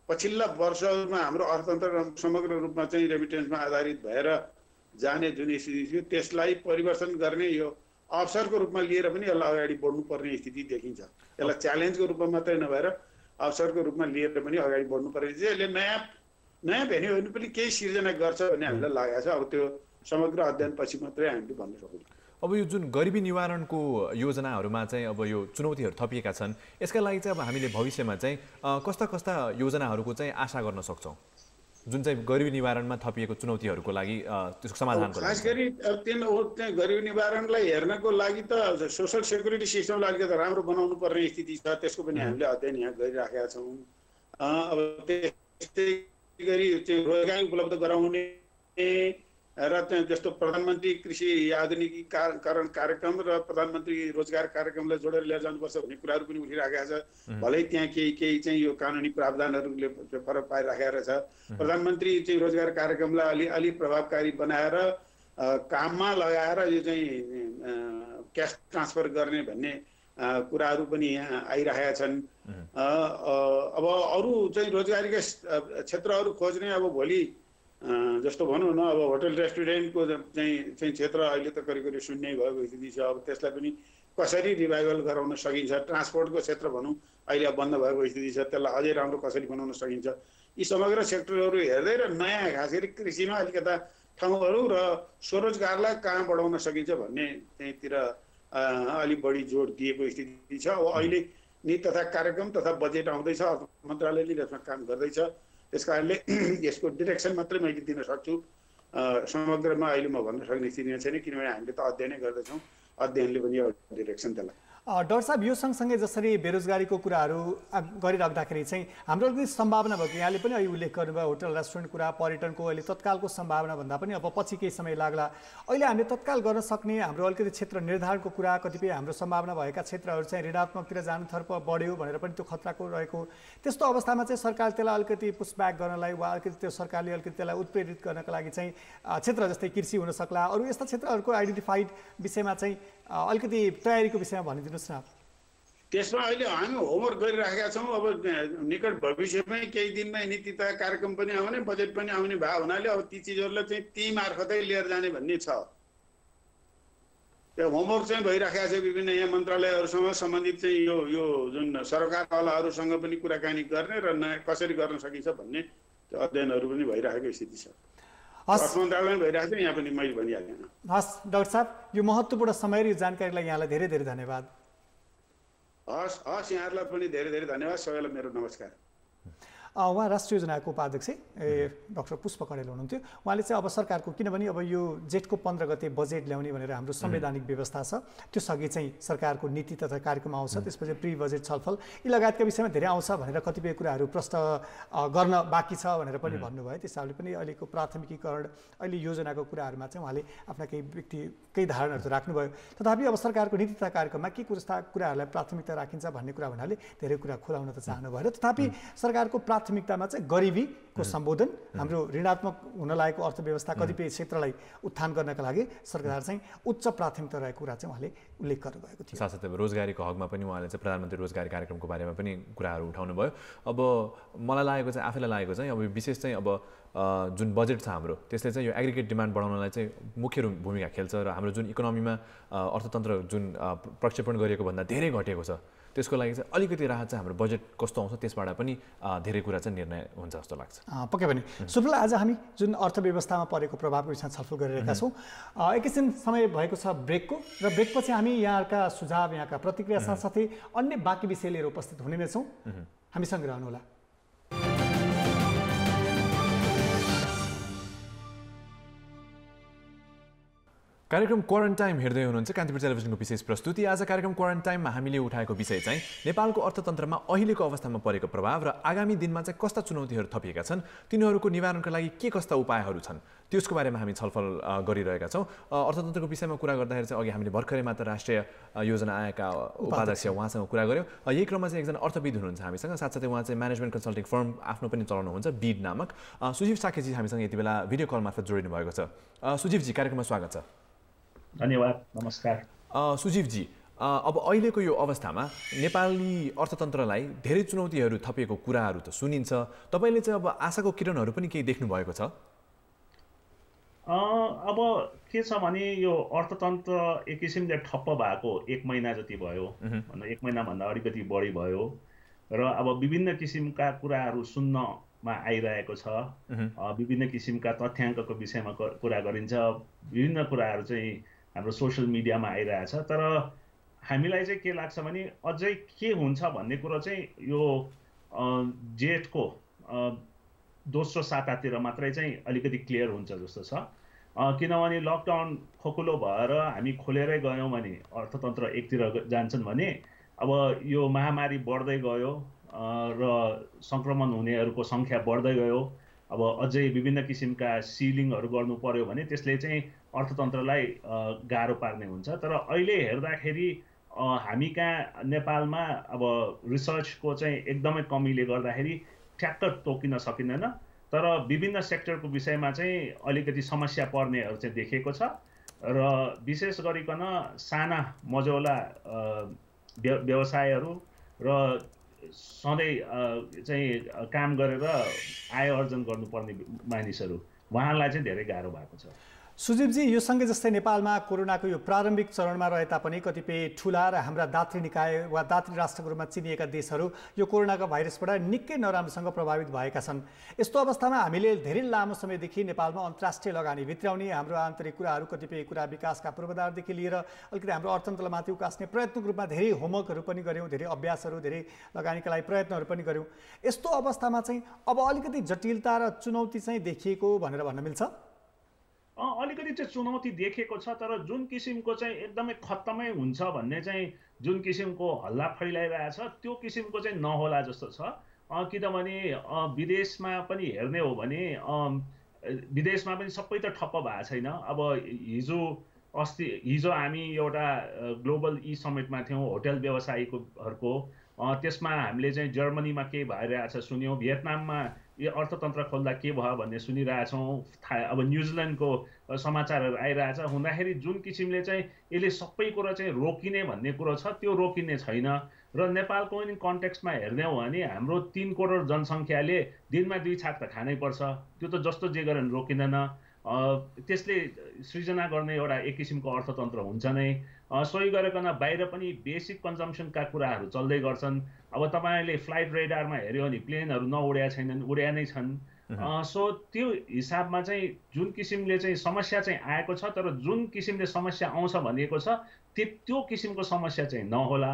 पछिल्ला वर्षहरूमा हाम्रो अर्थतन्त्र समग्र रूपमा चाहिँ रेमिटेन्समा आधारित भएर जाने जुन स्थिति थियो त्यसलाई परिवर्तन गर्ने यो अवसरको रूपमा लिएर पनि यसलाई अगाडि बढ्नुपर्ने स्थिति देखिन्छ। यसलाई च्यालेन्जको रूपमा मात्रै नभएर अवसरको रूपमा लिएर पनि अगाडि बढ्नुपर्ने चाहिँ यसले नयाँ भेन्यूहरू पनि केही सिर्जना गर्छ भन्ने हामीलाई लागेको छ। अब त्यो समग्र अध्ययनपछि मात्रै हामीले भन्न सक्छौँ। अब यो जुन गरिबी निवारणको योजनाहरूमा चाहिँ अब यो चुनौतीहरू थपिएका छन्, यसका लागि चाहिँ अब हामीले भविष्यमा चाहिँ कस्ता कस्ता योजनाहरूको चाहिँ आशा गर्न सक्छौँ जुन चाहिँ गरिबी निवारणमा थपिएको चुनौतीहरूको लागि त्यसको समाधानको लागि? खास गरी त्यहाँ गरिबी निवारणलाई हेर्नको लागि त सोसल सेक्युरिटी सिस्टमलाई अलिकति राम्रो बनाउनु पर्ने स्थिति छ, त्यसको पनि हामीले अध्ययन यहाँ गरिराखेका छौँ। अब त्यस्तै गरी चाहिँ रोजगारी उपलब्ध गराउने र जस्तो प्रधानमन्त्री कृषि आधुनिकीकरण कार्यक्रम र प्रधानमन्त्री रोजगार कार्यक्रमलाई जोडेर लिएर जानुपर्छ भन्ने कुराहरू पनि उठिराखेका छ। भलै त्यहाँ केही चाहिँ यो कानुनी प्रावधानहरूले फरक पारिराखेको छ। प्रधानमन्त्री चाहिँ रोजगार कार्यक्रमलाई अलि प्रभावकारी बनाएर काममा लगाएर यो चाहिँ क्यास ट्रान्सफर गर्ने भन्ने कुराहरू पनि यहाँ आइरहेका छन्। अब अरू चाहिँ रोजगारीका क्षेत्रहरू खोज्ने अब भोलि जस्तो भनौँ न, अब होटल रेस्टुरेन्टको चाहिँ क्षेत्र अहिले त करिब करिब शून्य भएको स्थिति छ। अब त्यसलाई पनि कसरी रिभाइभल गराउन सकिन्छ, ट्रान्सपोर्टको क्षेत्र भनौँ अहिले बन्द भएको स्थिति छ, त्यसलाई अझै राम्रो कसरी बनाउन सकिन्छ, यी समग्र सेक्टरहरू हेर्दै र नयाँ खास गरी कृषिमा अलिकता ठाउँहरू र स्वरोजगारलाई कहाँ बढाउन सकिन्छ भन्ने त्यहीँतिर अलिक बढी जोड दिएको स्थिति छ। अब अहिले नीति तथा कार्यक्रम तथा बजेट आउँदैछ, अर्थ मन्त्रालयले यसमा काम गर्दैछ, त्यस कारणले यसको डिरेक्सन मात्रै मैले दिन सक्छु। समग्रमा अहिले म भन्न सक्ने स्थितिमा छैन, किनभने हामीले त अध्ययनै गर्दैछौँ, अध्ययनले पनि एउटा डिरेक्सन त्यसलाई। डाक्टर साहब, यो सँगसँगै जसरी बेरोजगारीको कुराहरू गरिराख्दाखेरि चाहिँ हाम्रो अलिकति सम्भावना भयो कि यहाँले पनि अहिले उल्लेख गर्नुभयो होटल रेस्टुरेन्ट कुरा, पर्यटनको अहिले तत्कालको सम्भावना भन्दा पनि अब पछि केही समय लाग्ला। अहिले हामीले तत्काल गर्न सक्ने हाम्रो अलिकति क्षेत्र निर्धारणको कुरा, कतिपय हाम्रो सम्भावना भएका क्षेत्रहरू चाहिँ ऋणात्मकतिर जानुतर्फ बढ्यो भनेर पनि त्यो खतराको रहेको, त्यस्तो अवस्थामा चाहिँ सरकार त्यसलाई अलिकति पुसब्याक गर्नलाई वा अलिकति त्यो सरकारले अलिकति त्यसलाई उत्प्रेरित गर्नको लागि चाहिँ क्षेत्र जस्तै कृषि हुन सक्ला, अरू यस्ता क्षेत्रहरूको आइडेन्टिफाइड विषयमा चाहिँ अलिकति तयारीको विषयमा भनिदिनुहोस् न। त्यसमा अहिले हामी होमवर्क गरिराखेका छौँ। अब निकट भविष्यमै केही दिनमा नीति तथा कार्यक्रम पनि आउने, बजेट पनि आउने भयो हुनाले अब ती चिजहरूलाई चाहिँ ती मार्फतै लिएर जाने भन्ने छ। त्यो होमवर्क चाहिँ भइराखेका छ विभिन्न यहाँ मन्त्रालयहरूसँग सम्बन्धित चाहिँ यो जुन सरकारवालाहरूसँग पनि कुराकानी गर्ने र कसरी गर्न सकिन्छ भन्ने अध्ययनहरू पनि भइराखेको स्थिति छ। अर्थ मन्त्रालयमा भइरहेको छ, यहाँ पनि मैले भनिहालेँ। हस् डाक्टर साहब, यो महत्त्वपूर्ण समय र यो जानकारीलाई यहाँलाई धेरै धेरै धन्यवाद। हस् यहाँहरूलाई पनि धेरै धेरै धन्यवाद। सबैलाई मेरो नमस्कार। उहाँ राष्ट्रिय योजनाको उपाध्यक्ष डाक्टर पुष्प कँडेल हुनुहुन्थ्यो। उहाँले चाहिँ अब सरकारको, किनभने अब यो जेठको 15 गते बजेट ल्याउने भनेर हाम्रो संवैधानिक व्यवस्था छ, त्यो सँगै चाहिँ सरकारको नीति तथा कार्यक्रम आउँछ, त्यसपछि प्री बजेट छलफल यी लगायतका विषयमा धेरै आउँछ भनेर कतिपय कुराहरू प्रश्न गर्न बाँकी छ भनेर पनि भन्नुभयो। त्यस हिसाबले पनि अहिलेको प्राथमिकीकरण, अहिले योजनाको कुराहरूमा चाहिँ उहाँले आफ्ना केही धारणाहरू त राख्नुभयो। तथापि अब सरकारको नीति तथा कार्यक्रममा के कुराहरूलाई प्राथमिकता राखिन्छ भन्ने कुरा भन्नाले धेरै कुरा खुलाउन त चाहनु भएन। तथापि सरकारको प्राथमिकतामा चाहिँ गरिबीको सम्बोधन, हाम्रो ऋणात्मक हुन लागेको अर्थव्यवस्था, कतिपय क्षेत्रलाई उत्थान गर्नका लागि सरकार चाहिँ उच्च प्राथमिकता रहेको कुरा चाहिँ उहाँले उल्लेख गर्नुभएको थियो। साथसाथै रोजगारीको हकमा पनि उहाँले चाहिँ प्रधानमन्त्री रोजगारी कार्यक्रमको बारेमा पनि कुराहरू उठाउनु भयो। अब मलाई लागेको चाहिँ, आफैलाई लागेको चाहिँ अब विशेष चाहिँ अब जुन बजेट छ हाम्रो, त्यसले चाहिँ यो एग्रिगेट डिमान्ड बढाउनलाई चाहिँ मुख्य भूमिका खेल्छ र हाम्रो जुन इकोनोमीमा अर्थतन्त्र जुन प्रक्षेपण गरिएको भन्दा धेरै घटेको छ, त्यसको लागि चाहिँ अलिकति राहत चाहिँ हाम्रो बजेट कस्तो आउँछ त्यसबाट पनि धेरै कुरा चाहिँ निर्णय हुन्छ जस्तो लाग्छ। पक्कै पनि। सुफल, आज हामी जुन अर्थव्यवस्थामा परेको प्रभावको विषयमा छलफल गरिरहेका छौँ। एकैछिन समय भएको छ ब्रेकको, र ब्रेकपछि हामी यहाँका सुझाव, यहाँका प्रतिक्रिया साथसाथै अन्य बाँकी विषय लिएर उपस्थित हुने नै छौँ। हामीसँग रहनुहोला। कार्यक्रम क्वारेन्टाइन हेर्दै हुनुहुन्छ कान्तिपुर टेलिभिजनको विशेष प्रस्तुति। आज कार्यक्रम क्वारेन्टाइनमा हामीले उठाएको विषय चाहिँ नेपालको अर्थतन्त्रमा अहिलेको अवस्थामा परेको प्रभाव र आगामी दिनमा चाहिँ कस्ता चुनौतीहरू थपिएका छन्, तिनीहरूको निवारणका लागि के कस्ता उपायहरू छन्, त्यसको बारेमा हामी छलफल गरिरहेका छौँ। अर्थतन्त्रको विषयमा कुरा गर्दाखेरि चाहिँ अघि हामीले भर्खरै मात्र राष्ट्रिय योजना आयोगका उपाध्यक्ष उहाँसँग कुरा गऱ्यौँ। यही क्रममा चाहिँ एकजना अर्थविद हुनुहुन्छ हामीसँग, साथसाथै उहाँ चाहिँ म्यानेजमेन्ट कन्सल्टिङ फर्म आफ्नो पनि चलाउनुहुन्छ, बिड नामक। सुजीव साकेजी हामीसँग यति बेला भिडियो कल मार्फत जोडिनु भएको छ। सुजीवजी, कार्यक्रममा स्वागत छ। धन्यवाद, नमस्कार। सुजीवजी, अब अहिलेको यो अवस्थामा नेपाली अर्थतन्त्रलाई धेरै चुनौतीहरू थपिएको कुराहरू त सुनिन्छ, तपाईँले चाहिँ अब आशाको किरणहरू पनि केही देख्नु भएको छ? अब के छ भने यो अर्थतन्त्र एक किसिमले ठप्प भएको 1 महिना जति भयो, 1 महिनाभन्दा अलिकति बढी भयो र अब विभिन्न किसिमका कुराहरू सुन्नमा आइरहेको छ। विभिन्न किसिमका तथ्याङ्कको विषयमा कुरा गरिन्छ, विभिन्न कुराहरू चाहिँ हाम्रो सोसियल मिडियामा आइरहेछ। तर हामीलाई चाहिँ के लाग्छ भने अझै के हुन्छ भन्ने कुरो चाहिँ यो जेठको दोस्रो सातातिर मात्रै चाहिँ अलिकति क्लियर हुन्छ जस्तो छ। किनभने लकडाउन खोकुलो भएर हामी खोलेरै गयौँ भने अर्थतन्त्र एकतिर जान्छन् भने अब यो महामारी बढ्दै गयो र सङ्क्रमण हुनेहरूको सङ्ख्या बढ्दै गयो। अब अझै विभिन्न किसिमका सिलिङहरू गर्नु पर्यो भने त्यसले चाहिँ अर्थतन्त्रलाई गाह्रो पार्ने हुन्छ। तर अहिले हेर्दाखेरि हामी कहाँ नेपालमा अब रिसर्चको चाहिँ एकदमै कमीले गर्दाखेरि ठ्याक्क तोकिन सकिँदैन। तर विभिन्न सेक्टरको विषयमा चाहिँ अलिकति समस्या पर्नेहरू चाहिँ देखिएको छ र विशेष गरिकन साना मझौला व्यवसायहरू र सधैँ चाहिँ काम गरेर आय अर्जन गर्नुपर्ने मानिसहरू, उहाँलाई चाहिँ धेरै गाह्रो भएको छ। सुजीवजी, यो सँगै जस्तै नेपालमा कोरोनाको यो प्रारम्भिक चरणमा रहे तापनि कतिपय ठुला र हाम्रा दात्री निकाय वा दात्री राष्ट्रको रूपमा चिनिएका देशहरू यो कोरोनाको भाइरसबाट निकै नराम्रोसँग प्रभावित भएका छन्। यस्तो अवस्थामा हामीले धेरै लामो समयदेखि नेपालमा अन्तर्राष्ट्रिय लगानी भित्राउने, हाम्रो आन्तरिक कुराहरू, कतिपय कुरा विकासका पूर्वाधारदेखि लिएर अलिकति हाम्रो अर्थतन्त्रलाई माथि उकास्ने प्रयत्नको रूपमा धेरै होमवर्कहरू पनि गऱ्यौँ, धेरै अभ्यासहरू, धेरै लगानीका लागि प्रयत्नहरू पनि गऱ्यौँ। यस्तो अवस्थामा चाहिँ अब अलिकति जटिलता र चुनौती चाहिँ देखिएको भनेर भन्न मिल्छ? अलिकति चाहिँ चुनौती देखिएको छ, तर जुन किसिमको चाहिँ एकदमै खत्तमै हुन्छ भन्ने चाहिँ जुन किसिमको हल्ला फैलाइरहेछ त्यो किसिमको चाहिँ नहोला जस्तो छ। किनभने विदेशमा पनि हेर्ने हो भने विदेशमा पनि सबै त ठप्प भएको छैन। अब हिजो हामी एउटा ग्लोबल समिटमा थियौँ होटल व्यवसायीहरूको, त्यसमा हामीले चाहिँ जर्मनीमा के भइरहेछ सुन्यौँ, भियतनाममा यो अर्थतन्त्र खोल्दा के भयो भन्ने सुनिरहेछौँ, अब न्युजिल्यान्डको समाचारहरू आइरहेछ। हुँदाखेरि जुन किसिमले चाहिँ यसले सबै कुरो चाहिँ रोकिने भन्ने कुरो छ त्यो रोकिने छैन। र नेपालको पनि कन्टेक्स्टमा हेर्ने हो भने हाम्रो 3 करोड जनसङ्ख्याले दिनमा 2 छाक त खानै पर्छ, त्यो त जस्तो जे गरे पनि रोकिँदैन। त्यसले सृजना गर्ने एउटा एक किसिमको अर्थतन्त्र हुन्छ नै। सोही गरिकन बाहिर पनि बेसिक कन्जम्सनका कुराहरू चल्दै गर्छन्। अब तपाईँले फ्लाइट रेडारमा हेऱ्यो भने प्लेनहरू नउड्या छैनन्, उड्या नै छन्। सो त्यो हिसाबमा चाहिँ जुन किसिमले चाहिँ समस्या चाहिँ आएको छ, तर जुन किसिमले समस्या आउँछ भनिएको छ त्यो किसिमको समस्या चाहिँ नहोला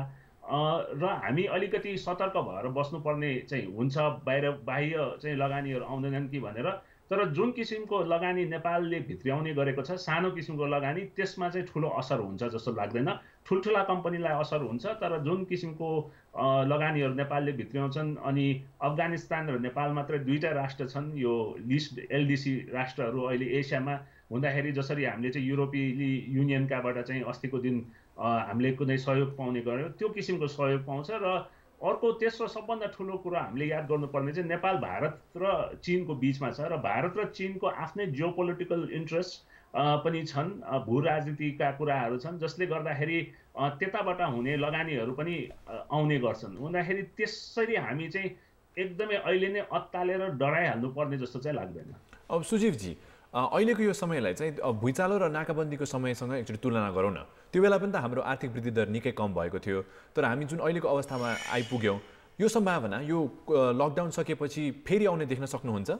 र हामी अलिकति सतर्क भएर बस्नुपर्ने चाहिँ हुन्छ। बाह्य चाहिँ लगानीहरू आउँदैनन् कि भनेर, तर जुन किसिमको लगानी नेपालले भित्र्याउने गरेको छ, सानो किसिमको लगानी, त्यसमा चाहिँ ठुलो असर हुन्छ जस्तो लाग्दैन। ठुल्ठुला कम्पनीलाई असर हुन्छ, तर जुन किसिमको लगानीहरू नेपालले भित्र्याउँछन्, अनि अफगानिस्तान र नेपाल मात्रै 2टा राष्ट्र छन् यो लिस्ट LDC राष्ट्रहरू अहिले एसियामा हुँदाखेरि। जसरी हामीले चाहिँ युरोपियली युनियनकाबाट चाहिँ अस्तिको दिन हामीले कुनै सहयोग पाउने गर्यो, त्यो किसिमको सहयोग पाउँछ। र अर्को तेस्रो सबभन्दा ठुलो कुरा हामीले याद गर्नुपर्ने चाहिँ नेपाल भारत र चीनको बिचमा छ, र भारत र चीनको आफ्नै जियोपोलिटिकल इन्ट्रेस्ट पनि छन्, भू राजनीतिका कुराहरू छन्, जसले गर्दाखेरि त्यताबाट हुने लगानीहरू पनि आउने गर्छन्। हुँदाखेरि त्यसरी हामी चाहिँ एकदमै अहिले नै अत्तालेर डराइहाल्नु पर्ने जस्तो चाहिँ लाग्दैन। अब सुजीवजी, अहिलेको यो समयलाई चाहिँ भुइँचालो र नाकाबन्दीको समयसँग एकचोटि तुलना गरौँ न। त्यो बेला पनि त हाम्रो आर्थिक वृद्धि दर निकै कम भएको थियो, तर हामी जुन अहिलेको अवस्थामा आइपुग्यौँ, यो सम्भावना यो लकडाउन सकेपछि फेरि आउने देख्न सक्नुहुन्छ?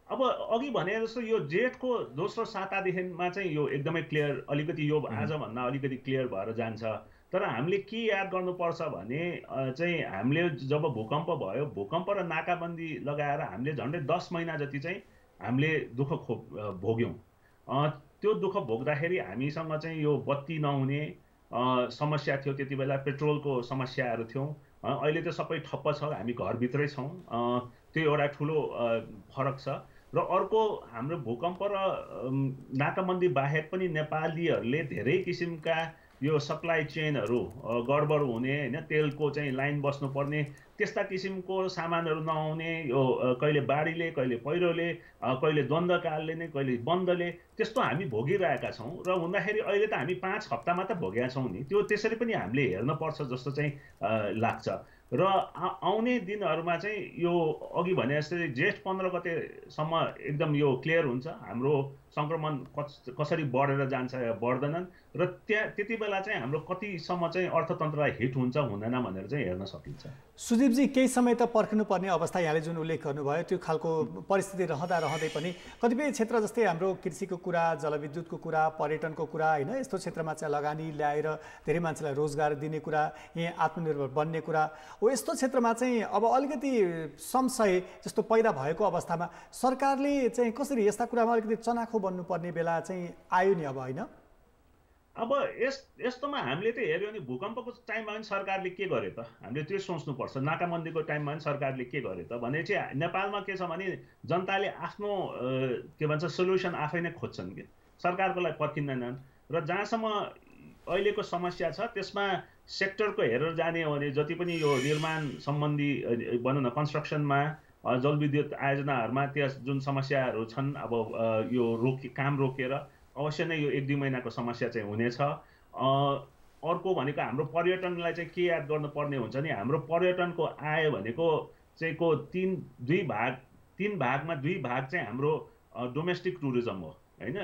अब अघि भने जस्तो यो जेठको दोस्रो सातादेखिमा चाहिँ यो एकदमै क्लियर, अलिकति यो आजभन्दा अलिकति क्लियर भएर जान्छ। तर हामीले के याद गर्नुपर्छ भने चाहिँ हामीले जब भूकम्प भयो, भूकम्प र नाकाबन्दी लगाएर हामीले झन्डै 10 महिना जति चाहिँ हामीले दुःख भोग्यौँ। त्यो दुःख भोग्दाखेरि हामीसँग चाहिँ यो बत्ती नहुने समस्या थियो, त्यति बेला पेट्रोलको समस्याहरू थियो। अहिले त सबै ठप्प छ, हामी घरभित्रै छौँ, त्यो एउटा ठुलो फरक छ। र अर्को हाम्रो भूकम्प र नाकाबन्दी बाहेक पनि नेपालीहरूले धेरै किसिमका यो सप्लाई चेनहरू गडबड हुने होइन, तेलको चाहिँ लाइन बस्नुपर्ने, त्यस्ता किसिमको सामानहरू नआउने, यो कहिले बाढीले, कहिले पहिरोले, कहिले द्वन्द्वकालले नै, कहिले बन्दले, त्यस्तो हामी भोगिरहेका छौँ। र हुँदाखेरि अहिले त हामी 5 हप्तामा त भोगेका छौँ नि, त्यो त्यसरी पनि हामीले हेर्नुपर्छ जस्तो चाहिँ लाग्छ। र आउने दिनहरूमा चाहिँ यो अघि भने जस्तै जेठ 15 गतेसम्म एकदम यो क्लियर हुन्छ हाम्रो सङ्क्रमण कसरी बढेर जान्छ या बढ्दैनन्, र त्यति बेला चाहिँ हाम्रो कतिसम्म चाहिँ अर्थतन्त्रलाई हिट हुन्छ हुँदैन भनेर चाहिँ हेर्न सकिन्छ। सुदीपजी, केही समय त पर्खिनुपर्ने अवस्था यहाँले जुन उल्लेख गर्नुभयो त्यो खालको परिस्थिति रहँदै पनि कतिपय क्षेत्र जस्तै हाम्रो कृषिको कुरा, जलविद्युतको कुरा, पर्यटनको कुरा होइन, यस्तो क्षेत्रमा चाहिँ लगानी ल्याएर धेरै मान्छेलाई रोजगार दिने कुरा, यहाँ आत्मनिर्भर बन्ने कुरा हो, यस्तो क्षेत्रमा चाहिँ अब अलिकति संशय जस्तो पैदा भएको अवस्थामा सरकारले चाहिँ कसरी यस्ता कुरामा अलिकति चनाखो बन्नुपर्ने बेला चाहिँ आयो नि अब होइन? अब यस्तोमा हामीले त हेऱ्यो भने भूकम्पको टाइममा पनि सरकारले के गर्यो त, हामीले त्यो सोच्नुपर्छ। नाकाबन्दीको टाइममा पनि सरकारले के गर्यो त भने चाहिँ नेपालमा के छ भने जनताले आफ्नो के भन्छ सोल्युसन आफै नै खोज्छन् कि सरकारको लागि पर्खिँदैनन्। र जहाँसम्म अहिलेको समस्या छ त्यसमा सेक्टरको हेरेर जाने हो भने जति पनि यो निर्माण सम्बन्धी भनौँ न कन्स्ट्रक्सनमा, जलविद्युत आयोजनाहरूमा त्यस जुन समस्याहरू छन्, अब यो काम रोकेर अवश्य नै यो 1-2 महिनाको समस्या चाहिँ हुनेछ। अर्को भनेको हाम्रो पर्यटनलाई चाहिँ के याद गर्नुपर्ने हुन्छ नि, हाम्रो पर्यटनको आय भनेको चाहिँ तीन भागमा 2 भाग चाहिँ हाम्रो डोमेस्टिक टुरिज्म हो होइन,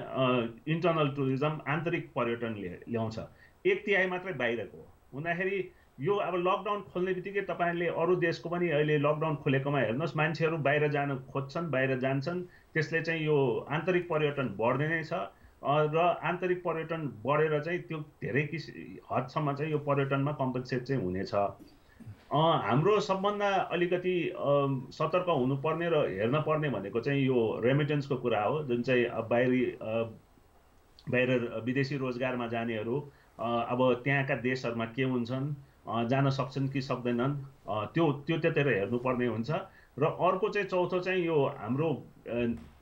इन्टर्नल टुरिज्म, आन्तरिक पर्यटनले ल्याउँछ, 1/3 मात्रै बाहिरको हो। हुँदाखेरि यो अब लकडाउन खोल्ने बित्तिकै तपाईँहरूले अरू देशको पनि अहिले लकडाउन खोलेकोमा हेर्नुहोस्, मान्छेहरू बाहिर जान खोज्छन्, बाहिर जान्छन्, त्यसले चाहिँ यो आन्तरिक पर्यटन बढ्दै नै छ। र आन्तरिक पर्यटन बढेर चाहिँ त्यो धेरै हदसम्म चाहिँ यो पर्यटनमा कम्पन्सेट चाहिँ हुनेछ। हाम्रो सबभन्दा अलिकति सतर्क हुनुपर्ने र हेर्न पर्ने भनेको चाहिँ यो रेमिटेन्सको कुरा हो, जुन चाहिँ बाहिर विदेशी रोजगारमा जानेहरू अब त्यहाँका देशहरूमा के हुन्छन्, जान सक्छन् कि सक्दैनन्, त्योतिर हेर्नुपर्ने हुन्छ। र अर्को चाहिँ चौथो चाहिँ यो हाम्रो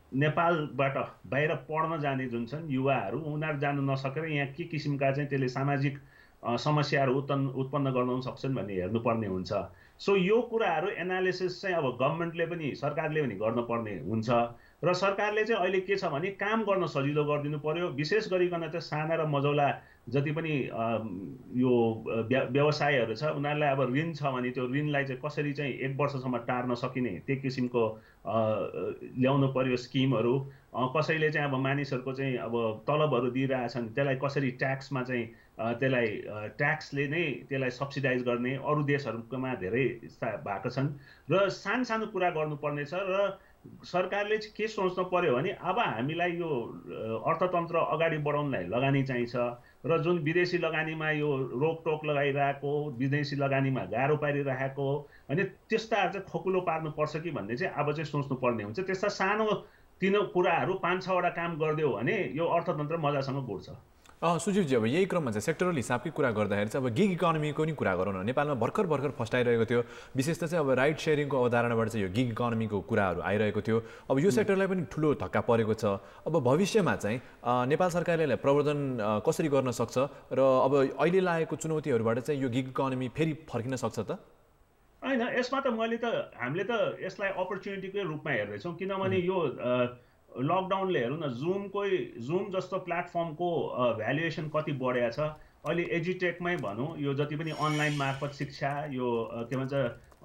नेपालबाट बाहिर पढ्न जाने जुन छन् युवाहरू, उनीहरू जानु नसकेर यहाँ के किसिमका चाहिँ त्यसले सामाजिक समस्याहरू उत्पन्न गर्न सक्छन् भन्ने हेर्नुपर्ने हुन्छ। सो यो कुराहरू एनालिसिस चाहिँ अब गभर्मेन्टले पनि सरकारले पनि गर्नुपर्ने हुन्छ। र सरकारले चाहिँ अहिले के छ भने काम गर्न सजिलो गरिदिनु पर्यो, विशेष गरिकन चाहिँ साना र मझौला जति पनि यो व्यवसायहरू छ उनीहरूलाई अब ऋण छ भने त्यो ऋणलाई चाहिँ कसरी चाहिँ 1 वर्षसम्म टार्न सकिने त्यो किसिमको ल्याउनु पर्यो स्किमहरू। कसैले चाहिँ अब मानिसहरूको चाहिँ अब तलबहरू दिइरहेछन् त्यसलाई कसरी ट्याक्समा चाहिँ त्यसलाई ट्याक्सले नै त्यसलाई सब्सिडाइज गर्ने अरू देशहरूमा धेरै भएको छन्। र सानो कुरा गर्नुपर्ने छ। र सरकारले चाहिँ के सोच्नु पर्यो भने अब हामीलाई यो अर्थतन्त्र अगाडि बढाउनलाई लगानी चाहिन्छ र जुन विदेशी लगानीमा यो रोकटोक लगाइरहेको, विदेशी लगानीमा गाह्रो पारिरहेको अनि त्यस्ताहरू चाहिँ खोकुलो पार्नुपर्छ कि भन्ने चाहिँ अब चाहिँ सोच्नुपर्ने हुन्छ। त्यस्ता सानो तिनो कुराहरू 5-6 वटा काम गरिदियो भने यो अर्थतन्त्र मजासँग गुड्छ। सुजीवजी, अब यही क्रममा चाहिँ सेक्टरल हिसाबकै कुरा गर्दाखेरि चाहिँ अब गिग इकोनोमीको नि कुरा गरौँ न। नेपालमा भर्खर फस्टाइरहेको थियो, विशेष त चाहिँ अब राइड सेयरिङको अवधारणाबाट चाहिँ यो गिग इकोनोमीको कुराहरू आइरहेको थियो। अब यो सेक्टरलाई पनि ठुलो धक्का परेको छ। अब भविष्यमा चाहिँ नेपाल सरकारले प्रवर्धन कसरी गर्न सक्छ र अब अहिले लागेको चुनौतीहरूबाट चाहिँ यो गिग इकोनोमी फेरि फर्किन सक्छ त? होइन, यसमा त हामीले त यसलाई अपर्च्युनिटीकै रूपमा हेर्दैछौँ, किनभने यो लकडाउनले हेरौँ न, जुम जस्तो प्लेटफर्मको भ्यालुएसन कति बढेको छ। अहिले एजुटेकमै भनौँ, यो जति पनि अनलाइन मार्फत शिक्षा, यो के भन्छ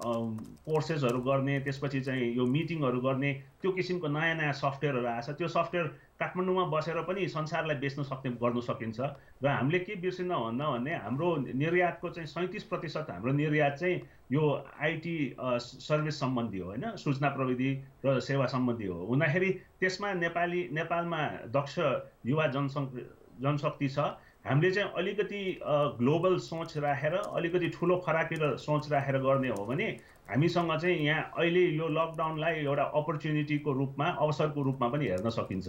कोर्सेसहरू गर्ने, त्यसपछि चाहिँ यो मिटिङहरू गर्ने, त्यो किसिमको नयाँ सफ्टवेयरहरू आएछ। त्यो सफ्टवेयर काठमाडौँमा बसेर पनि संसारलाई बेच्न गर्नु सकिन्छ। र हामीले के बिर्सिन भन्दा भने हाम्रो निर्यातको चाहिँ 37% हाम्रो निर्यात चाहिँ यो आइटी सर्भिस सम्बन्धी हो होइन, सूचना प्रविधि र सेवा सम्बन्धी हो। हुँदाखेरि त्यसमा नेपालमा दक्ष युवा जनशक्ति छ। हामीले चाहिँ अलिकति ग्लोबल सोच राखेर, अलिकति ठुलो फराकिलो सोच राखेर गर्ने हो भने हामीसँग चाहिँ यहाँ अहिले यो लकडाउनलाई एउटा अपर्च्युनिटीको रूपमा अवसरको रूपमा पनि हेर्न सकिन्छ।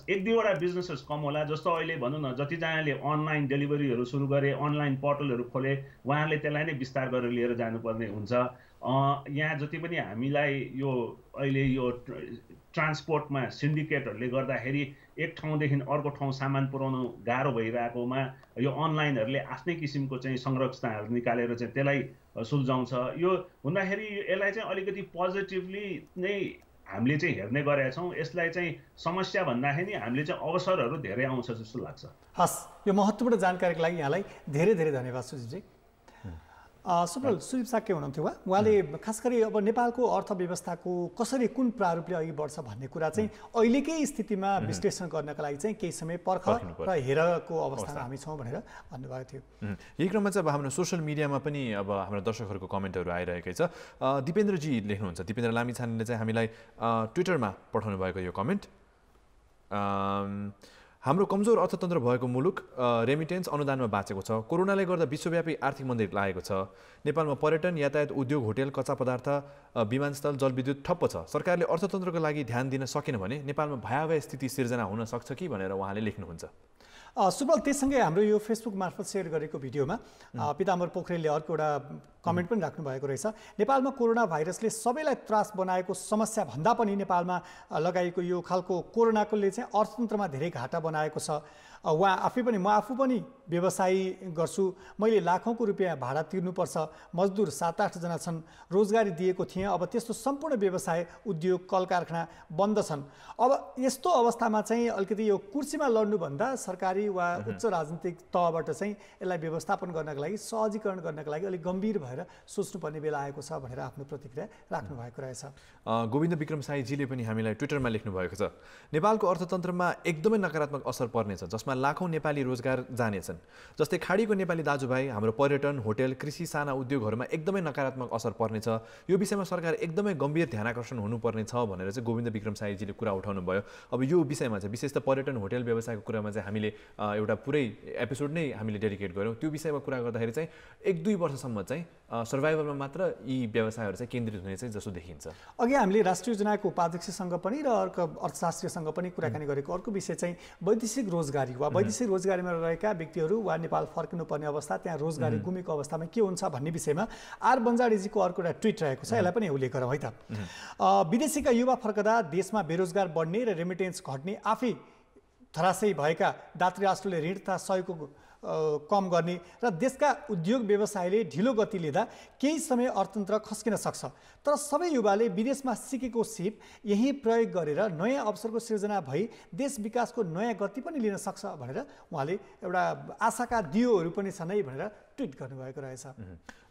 एक दुईवटा बिजनेसेस कम होला, जस्तो अहिले भनौँ न जतिजनाले अनलाइन डेलिभरीहरू सुरु गरे, अनलाइन पोर्टलहरू खोले, उहाँहरूले त्यसलाई नै विस्तार गरेर लिएर जानुपर्ने हुन्छ। यहाँ जति पनि हामीलाई यो अहिले यो ट्रान्सपोर्टमा सिन्डिकेटहरूले गर्दाखेरि एक ठाउँदेखि अर्को ठाउँ सामान पुर्याउनु गाह्रो भइरहेकोमा यो अनलाइनहरूले आफ्नै किसिमको चाहिँ संरचनाहरू निकालेर चाहिँ त्यसलाई सुल्झाउँछ। यो हुँदाखेरि यसलाई चाहिँ अलिकति पोजिटिभली नै हामीले चाहिँ हेर्ने गरेका छौँ। यसलाई चाहिँ समस्या भन्दाखेरि हामीले चाहिँ अवसरहरू धेरै आउँछ जस्तो लाग्छ। हस्, यो महत्त्वपूर्ण जानकारीको लागि यहाँलाई धेरै धेरै धन्यवाद सुजीजी। सुब्रल, सुजीव साक्य हुनुहुन्थ्यो उहाँले खास गरी अब नेपालको अर्थव्यवस्थाको कसरी कुन प्रारूपले अघि बढ्छ भन्ने कुरा चाहिँ अहिलेकै स्थितिमा विश्लेषण गर्नका लागि चाहिँ केही समय पर्ख र हेरको अवस्थामा हामी छौँ भनेर भन्नुभएको थियो। यही क्रममा चाहिँ अब हाम्रो सोसियल मिडियामा पनि अब हाम्रो दर्शकहरूको कमेन्टहरू आइरहेकै छ। दिपेन्द्रजी लेख्नुहुन्छ, दिपेन्द्र लामिछानेले चाहिँ हामीलाई ट्विटरमा पठाउनु भएको यो कमेन्ट, हाम्रो कमजोर अर्थतन्त्र भएको मुलुक रेमिटेन्स अनुदानमा बाँचेको छ। कोरोनाले गर्दा विश्वव्यापी आर्थिक मन्दी लागेको छ। नेपालमा पर्यटन, यातायात उद्योग, होटेल, कच्चा पदार्थ, विमानस्थल, जलविद्युत ठप्प छ। सरकारले अर्थतन्त्रको लागि ध्यान दिन सकेन भने नेपालमा भयावह स्थिति सिर्जना हुन सक्छ कि भनेर उहाँले लेख्नुहुन्छ। सुब्रल, त्यससँगै हाम्रो यो फेसबुक मार्फत सेयर गरेको भिडियोमा पिताम्बर पोखरेलले अर्को एउटा कमेन्ट पनि राख्नु भएको रहेछ। नेपालमा कोरोना भाइरसले सबैलाई त्रास बनाएको समस्या भन्दा पनि नेपालमा लगाएको यो खालको कोरोनाकोले चाहिँ अर्थतन्त्रमा धेरै घाटा बनाएको छ। उहाँ आफै पनि, म आफू पनि व्यवसायी गर्छु, मैले लाखौँको रुपियाँ भाडा तिर्नुपर्छ, मजदुर 7-8 जना छन्, रोजगारी दिएको थिएँ, अब त्यस्तो सम्पूर्ण व्यवसाय उद्योग कल कारखाना बन्द छन्। अब यस्तो अवस्थामा चाहिँ अलिकति यो कुर्सीमा लड्नुभन्दा सरकारी वा उच्च राजनीतिक तहबाट चाहिँ यसलाई व्यवस्थापन गर्नका लागि, सहजीकरण गर्नका लागि अलिक गम्भीर भएर सोच्नुपर्ने बेला आएको छ भनेर आफ्नो प्रतिक्रिया राख्नु भएको रहेछ। गोविन्द विक्रम साईजीले पनि हामीलाई ट्विटरमा लेख्नु भएको छ, नेपालको अर्थतन्त्रमा एकदमै नकारात्मक असर पर्नेछ, जसमा लाखौँ नेपाली रोजगार जानेछन्। जस्तै खाडीको नेपाली दाजुभाइ, हाम्रो पर्यटन, होटेल, कृषि, साना उद्योगहरूमा एकदमै नकारात्मक असर पर्नेछ। यो विषयमा सरकार एकदमै गम्भीर ध्यानाकर्षण हुनुपर्ने छ भनेर चाहिँ गोविन्द विक्रम साईजीले कुरा उठाउनु भयो। अब यो विषयमा चाहिँ विशेष त पर्यटन, होटेल व्यवसायको कुरामा चाहिँ हामीले एउटा पुरै एपिसोड नै हामीले डेडिकेट गऱ्यौँ। त्यो विषयमा कुरा गर्दाखेरि चाहिँ 1-2 वर्षसम्म चाहिँ सर्भाइभलमा मात्र यी व्यवसायहरू चाहिँ केन्द्रित हुने चाहिँ जस्तो देखिन्छ। अघि हामीले राष्ट्रिय योजनाको उपाध्यक्षसँग पनि र अर्को अर्थशास्त्रीसँग पनि कुराकानी गरेको अर्को विषय चाहिँ वैदेशिक रोजगारी वा वैदेशिक रोजगारीमा रहेका व्यक्तिहरू वा नेपाल फर्किनुपर्ने अवस्था, त्यहाँ रोजगारी गुमेको अवस्थामा के हुन्छ भन्ने विषयमा आर बन्जाडेजीको अर्को एउटा ट्विट रहेको छ। यसलाई पनि उल्लेख गरौँ है त। विदेशीका युवा फर्कदा देशमा बेरोजगार बढ्ने र रेमिटेन्स घट्ने, आफै धराशयी भएका दात्री राष्ट्रले ऋण तथा सहयोग कम गर्ने र देशका उद्योग व्यवसायले ढिलो गति लिँदा केही समय अर्थतन्त्र खस्किन सक्छ। तर सबै युवाले विदेशमा सिकेको सिप यही प्रयोग गरेर नयाँ अवसरको सिर्जना भई देश विकासको नयाँ गति पनि लिन सक्छ भनेर उहाँले एउटा आशाका दियोहरू पनि छन् है भनेर ट्विट गर्नुभएको रहेछ।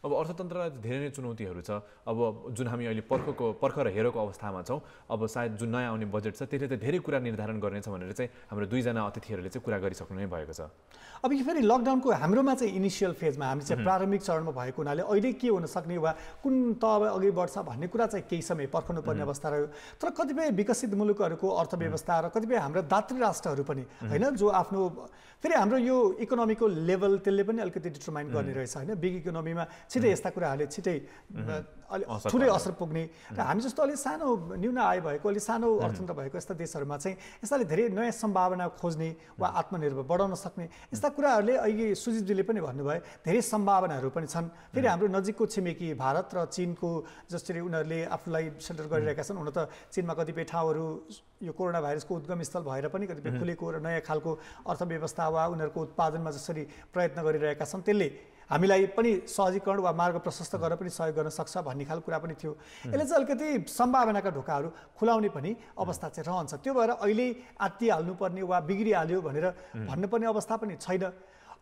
अब अर्थतन्त्रलाई धेरै नै चुनौतीहरू छ। अब जुन हामी अहिले पर्ख र हेरोको अवस्थामा छौँ, अब सायद जुन नयाँ आउने बजेट छ त्यसले त धेरै कुरा निर्धारण गर्नेछ भनेर चाहिँ हाम्रो 2 जना अतिथिहरूले चाहिँ कुरा गरिसक्नु नै भएको छ। अब यो फेरि लकडाउनको हाम्रोमा चाहिँ इनिसियल फेजमा हामी चाहिँ प्रारम्भिक चरणमा भएको हुनाले अहिले के हुन सक्ने वा कुन तह अघि बढ्छ भन्ने कुरा चाहिँ केही समय पर्खनुपर्ने अवस्था रह्यो। तर कतिपय विकसित मुलुकहरूको अर्थव्यवस्था र कतिपय हाम्रो दात्री राष्ट्रहरू पनि होइन, जो आफ्नो फेरि हाम्रो यो इकोनोमीको लेभल त्यसले पनि अलिकति डिटरमाइन गर्ने रहेछ होइन। बिग इकोनोमीमा छिटै यस्ता कुराहरूले छिटै अलि ठुलै असर पुग्ने र हामी जस्तो अलिक सानो न्यून आय भएको, अलिक सानो अर्थतन्त्र भएको यस्ता देशहरूमा चाहिँ यस्ताले धेरै नयाँ सम्भावना खोज्ने वा आत्मनिर्भर बढाउन सक्ने यस्ता कुराहरूले अघि सुजीवजीले पनि भन्नुभयो धेरै सम्भावनाहरू पनि छन्। फेरि हाम्रो नजिकको छिमेकी भारत र चीनको जसरी उनीहरूले आफूलाई सेन्टर गरिरहेका छन्, हुन त चीनमा कतिपय ठाउँहरू यो कोरोना भाइरसको उद्गम स्थल भएर पनि कतिपय खुलेको र नयाँ खालको अर्थव्यवस्था वा उनीहरूको उत्पादनमा जसरी प्रयत्न गरिरहेका छन् त्यसले हामीलाई पनि सहजीकरण वा मार्ग प्रशस्त गरेर पनि सहयोग गर्न सक्छ भन्ने खालको कुरा पनि थियो। यसले चाहिँ अलिकति सम्भावनाका ढोकाहरू खुलाउने पनि अवस्था चाहिँ रहन्छ। त्यो भएर अहिले आत्तिहाल्नुपर्ने वा बिग्रिहाल्यो भनेर भन्नुपर्ने अवस्था पनि छैन।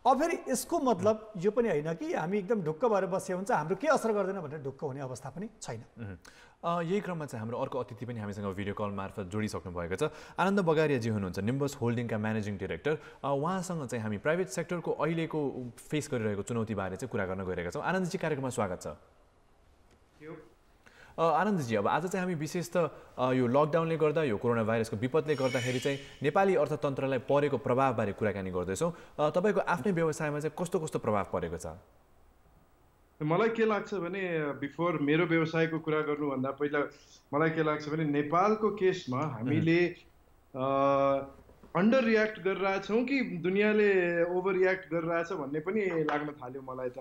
अब फेरि यसको मतलब यो पनि होइन कि हामी एकदम ढुक्क भएर बसे हुन्छ, हाम्रो के असर गर्दैन भनेर ढुक्क हुने अवस्था पनि छैन। यही क्रममा चाहिँ हाम्रो अर्को अतिथि पनि हामीसँग भिडियो कल मार्फत जोडिसक्नु भएको छ। आनन्द बगारियाजी हुनुहुन्छ, निम्बस होल्डिङका म्यानेजिङ डिरेक्टर। उहाँसँग चाहिँ हामी प्राइभेट सेक्टरको अहिलेको फेस गरिरहेको चुनौतीबारे चाहिँ कुरा गर्न गइरहेका छौँ। आनन्दजी, कार्यक्रममा स्वागत छ। आनन्दजी, अब आज चाहिँ हामी विशेष त यो लकडाउनले गर्दा, यो कोरोना भाइरसको विपदले गर्दाखेरि चाहिँ नेपाली अर्थतन्त्रलाई परेको प्रभावबारे कुराकानी गर्दैछौँ। तपाईँको आफ्नै व्यवसायमा चाहिँ कस्तो कस्तो प्रभाव परेको छ? मलाई के लाग्छ भने बिफोर मेरो व्यवसायको कुरा गर्नुभन्दा पहिला मलाई के लाग्छ भने नेपालको केसमा हामीले अन्डर रियाक्ट गरिरहेछौँ कि दुनियाँले ओभर रियाक्ट गरिरहेछ भन्ने पनि लाग्न थाल्यो मलाई त।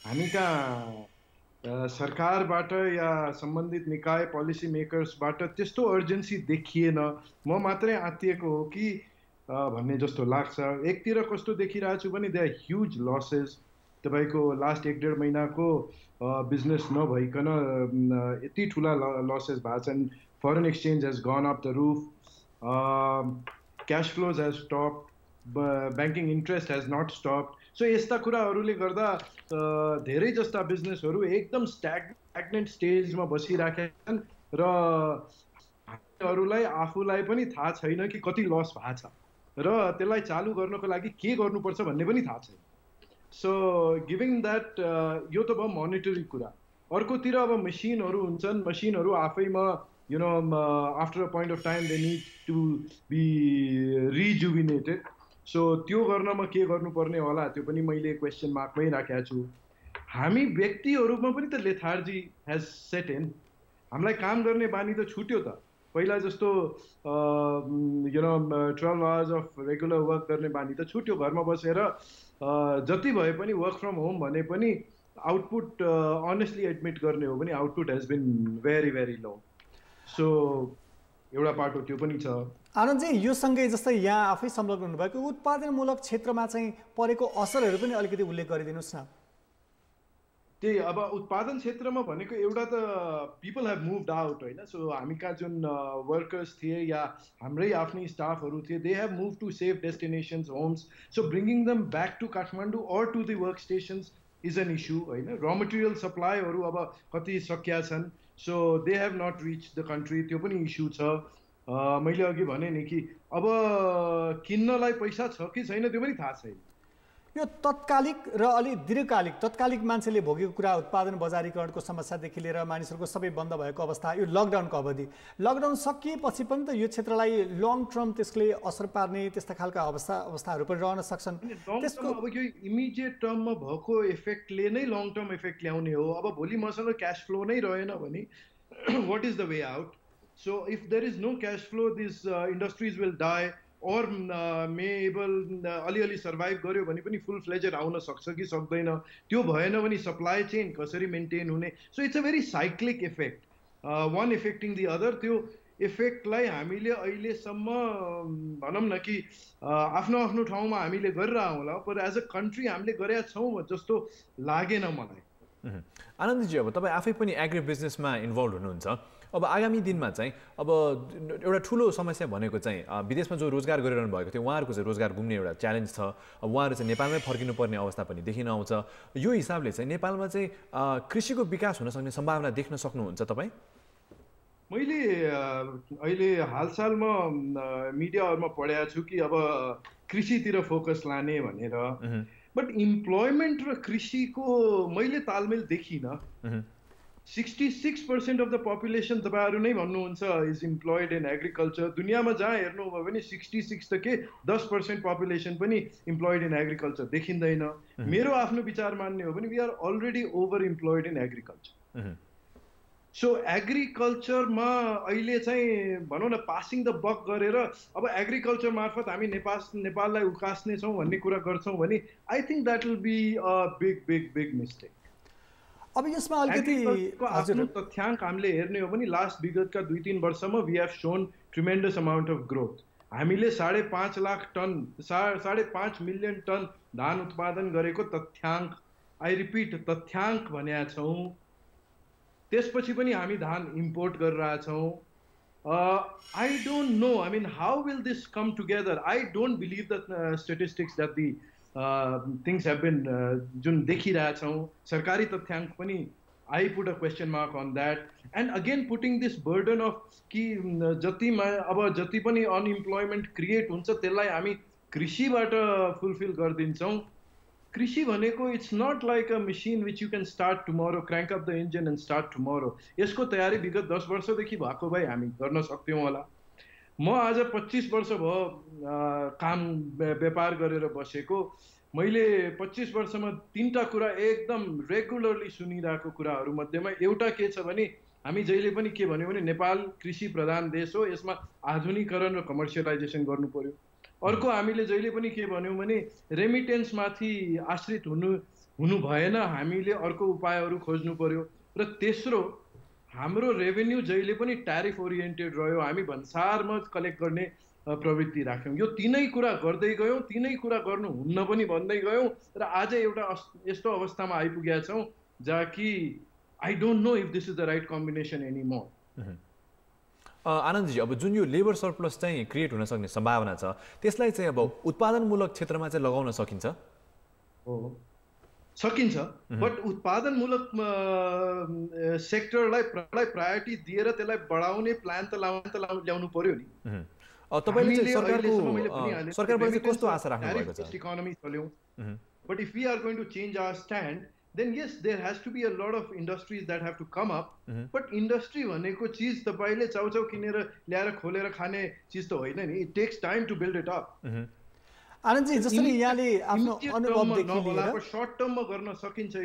हामी कहाँ सरकारबाट या सम्बन्धित निकाय पोलिसी मेकर्सबाट त्यस्तो अर्जेन्सी देखिएन, म मात्रै आत्तिएको हो कि भन्ने जस्तो लाग्छ। एकतिर कस्तो देखिरहेको छु भने दे आर ह्युज लसेस। तपाईको लास्ट 1.5 महिनाको बिजनेस नभइकन यति ठुला लसेस भएको छन्। Foreign exchange has gone up the roof, cash flows has stopped, banking interest has not stopped. So यस्ता कुराहरूले गर्दा धेरै जस्ता बिजनेसहरू एकदम स्ट्याग्नेन्ट स्टेजमा बसिराखेका छन् र हामीहरूलाई आफूलाई पनि थाहा छैन कि कति लस भएको छ र त्यसलाई चालु गर्नको लागि के गर्नुपर्छ भन्ने पनि थाहा छैन। सो गिभिङ द्याट यो त भयो मोनिटरी कुरा। अर्कोतिर अब मसिनहरू हुन्छन्, मसिनहरू आफैमा you know after a point of time they need to be rejuvenated. So त्यो गर्नमा के गर्नुपर्ने होला त्यो पनि मैले क्वेसन मार्कमै राखेको छु। हामी व्यक्तिहरूमा पनि त लेथार्जी हेज सेट इन। हामीलाई काम गर्ने बानी त छुट्यो त। पहिला जस्तो you know 12 hours of regular work गर्ने बानी त छुट्यो। घरमा बसेर जति भए पनि वर्क फ्रम होम भने पनि आउटपुट अनेस्टली एडमिट गर्ने हो भने output has been very very low. So एउटा पाटो त्यो पनि छ। आनन्दजी, यो सँगै जस्तै यहाँ आफै संलग्न हुनुभएको उत्पादनमूलक क्षेत्रमा चाहिँ परेको असरहरू पनि अलिकति उल्लेख गरिदिनुहोस् न। त्यही अब उत्पादन क्षेत्रमा भनेको एउटा त पिपल हेभ मुभड आउट होइन। सो हामी कहाँ जुन वर्कर्स थिए या हाम्रै आफ्नै स्टाफहरू थिए, they have move to safe destinations, homes. So bringing them back to Kathmandu or to the work stations is an issue होइन। र मटेरियल सप्लाईहरू अब कति सकिया छन्, so they have not reach the country, त्यो पनि इस्यु छ। मैले अघि भने नि कि अब किन्नलाई पैसा छ कि छैन त्यो पनि थाहा छैन। यो तत्कालिक र अलि दीर्घकालिक, तत्कालिक मान्छेले भोगेको कुरा उत्पादन बजारीकरणको समस्यादेखि लिएर मानिसहरूको सबै बन्द भएको अवस्था, यो लकडाउनको अवधि, लकडाउन सकिएपछि पनि त यो क्षेत्रलाई लङ टर्म त्यसले असर पार्ने त्यस्ता खालका अवस्थाहरू पनि रहन सक्छन्। त्यसको अब यो इमिडिएट टर्ममा भएको इफेक्टले नै लङ टर्म इफेक्ट ल्याउने हो। अब भोलि मसँग क्यास फ्लो नै रहेन भने what is the way out? So if there is no cash flow, this industries will die or may able अलिअलि सर्भाइभ गर्यो भने पनि फुल फ्लेजेड आउन सक्छ कि सक्दैन, त्यो भएन भने सप्लाई चेन कसरी मेन्टेन हुने। So it's a very cyclic effect, one affecting the other. त्यो इफेक्टलाई हामीले अहिलेसम्म भनौँ न कि आफ्नो आफ्नो ठाउँमा हामीले गरिरह होला, पर एज अ कन्ट्री हामीले गरेका छौँ जस्तो लागेन मलाई। आनन्दजी, अब तपाईँ आफै पनि एग्री बिजनेसमा इन्भल्भ हुनुहुन्छ। अब आगामी दिनमा चाहिँ अब एउटा ठुलो समस्या भनेको चाहिँ विदेशमा जो रोजगार गरिरहनु भएको थियो उहाँहरूको चाहिँ रोजगार गुम्ने एउटा च्यालेन्ज छ। अब उहाँहरू चाहिँ नेपालमै फर्किनुपर्ने अवस्था पनि देखिन आउँछ। यो हिसाबले चाहिँ नेपालमा चाहिँ कृषिको विकास हुन सक्ने सम्भावना देख्न सक्नुहुन्छ तपाईँ? मैले अहिले हालसालमा मिडियाहरूमा पढेको छु कि अब कृषितिर फोकस लाने भनेर, बट इम्प्लोइमेन्ट र कृषिको मैले तालमेल देखिनँ। 66% अफ द पपुलेसन तपाईँहरू नै भन्नुहुन्छ इज इम्प्लोइड इन एग्रिकल्चर। दुनियाँमा जहाँ हेर्नुभयो भने 66 त के 10% पपुलेसन पनि इम्प्लोइड इन एग्रिकल्चर देखिँदैन। मेरो आफ्नो विचार मान्ने हो भने we are already over employed in agriculture. So एग्रिकल्चरमा अहिले चाहिँ भनौँ न पासिङ द बक गरेर अब एग्रिकल्चर मार्फत हामी नेपाललाई उकास्ने छौँ भन्ने कुरा गर्छौँ भने I think that will be a big big big mistake. अब यसमा अलिकति आफ्नो तथ्याङ्क हामीले हेर्ने हो भने लास्ट विगतका 2-3 वर्षमा we have shown tremendous amount of growth. हामीले 5.5 लाख टन 5.5 मिलियन टन धान उत्पादन गरेको तथ्याङ्क, आई रिपिट तथ्याङ्क भनेका छौँ। त्यसपछि पनि हामी धान इम्पोर्ट गरिरहेछौँ। I don't know, I mean how will this come together? I don't believe the statistics that the things have been जुन देखिरहेछौँ सरकारी तथ्याङ्क पनि I put a question mark on that. And again putting this burden of कि जति पनि unemployment create हुन्छ त्यसलाई हामी कृषिबाट फुलफिल गरिदिन्छौँ। कृषि भनेको it's not like a machine which you can start tomorrow, crank up the engine and start tomorrow. यसको तयारी विगत 10 वर्षदेखि भएको भए हामी गर्न सक्थ्यौँ होला। म आज 25 वर्ष भयो काम व्यापार गरेर बसेको। मैले 25 वर्षमा 3टा कुरा एकदम रेगुलरली सुनिरहेको कुराहरू मध्येमा एउटा के छ भने हामी जहिले पनि के भन्यो भने नेपाल कृषि प्रधान देश हो, यसमा आधुनिकीकरण र कमर्सियलाइजेसन गर्नु पर्यो। अर्को हामीले जहिले पनि के भन्यौँ भने रेमिटेन्समाथि आश्रित हुनु भएन, हामीले अर्को उपायहरू खोज्नु पर्यो। र तेस्रो, हाम्रो रेभेन्यू जहिले पनि ट्यारिफ ओरिएन्टेड रह्यो, हामी भन्सारमा कलेक्ट गर्ने प्रवृत्ति राख्यौँ। यो तीनै कुरा गर्दै गयौँ, तीनै कुरा गर्नुहुन्न पनि भन्दै गयौँ र आज एउटा यस्तो अवस्थामा आइपुगेका छौँ जहाँ कि I don't know if this is the right combination any more. Anandji, अब जुन यो लेबर सर्प्लस चाहिँ क्रिएट हुन सक्ने सम्भावना छ त्यसलाई चाहिँ अब उत्पादनमूलक क्षेत्रमा चाहिँ लगाउन सकिन्छ? हो, सकिन्छ, बट उत्पादनमूलक सेक्टरलाई प्रायोरिटी दिएर त्यसलाई बढाउने प्लान त ल्याउनु पर्यो नि। तपाईले चाहिँ सरकारबाट चाहिँ कस्तो आशा राख्नु भएको छ? इकोनोमी चल्यौं, but if we are going to change our stand then yes, there has to be a lot of industries that have to come up, but industry भनेको चीज तपाईले चाउचाउ किनेर ल्याएर खोलेर खाने चीज त होइन नि। It takes time to build it up. Anandji, जसरी यहाँले आफ्नो अनुभवदेखि लिएर शॉर्ट टर्ममा गर्न सकिन्छ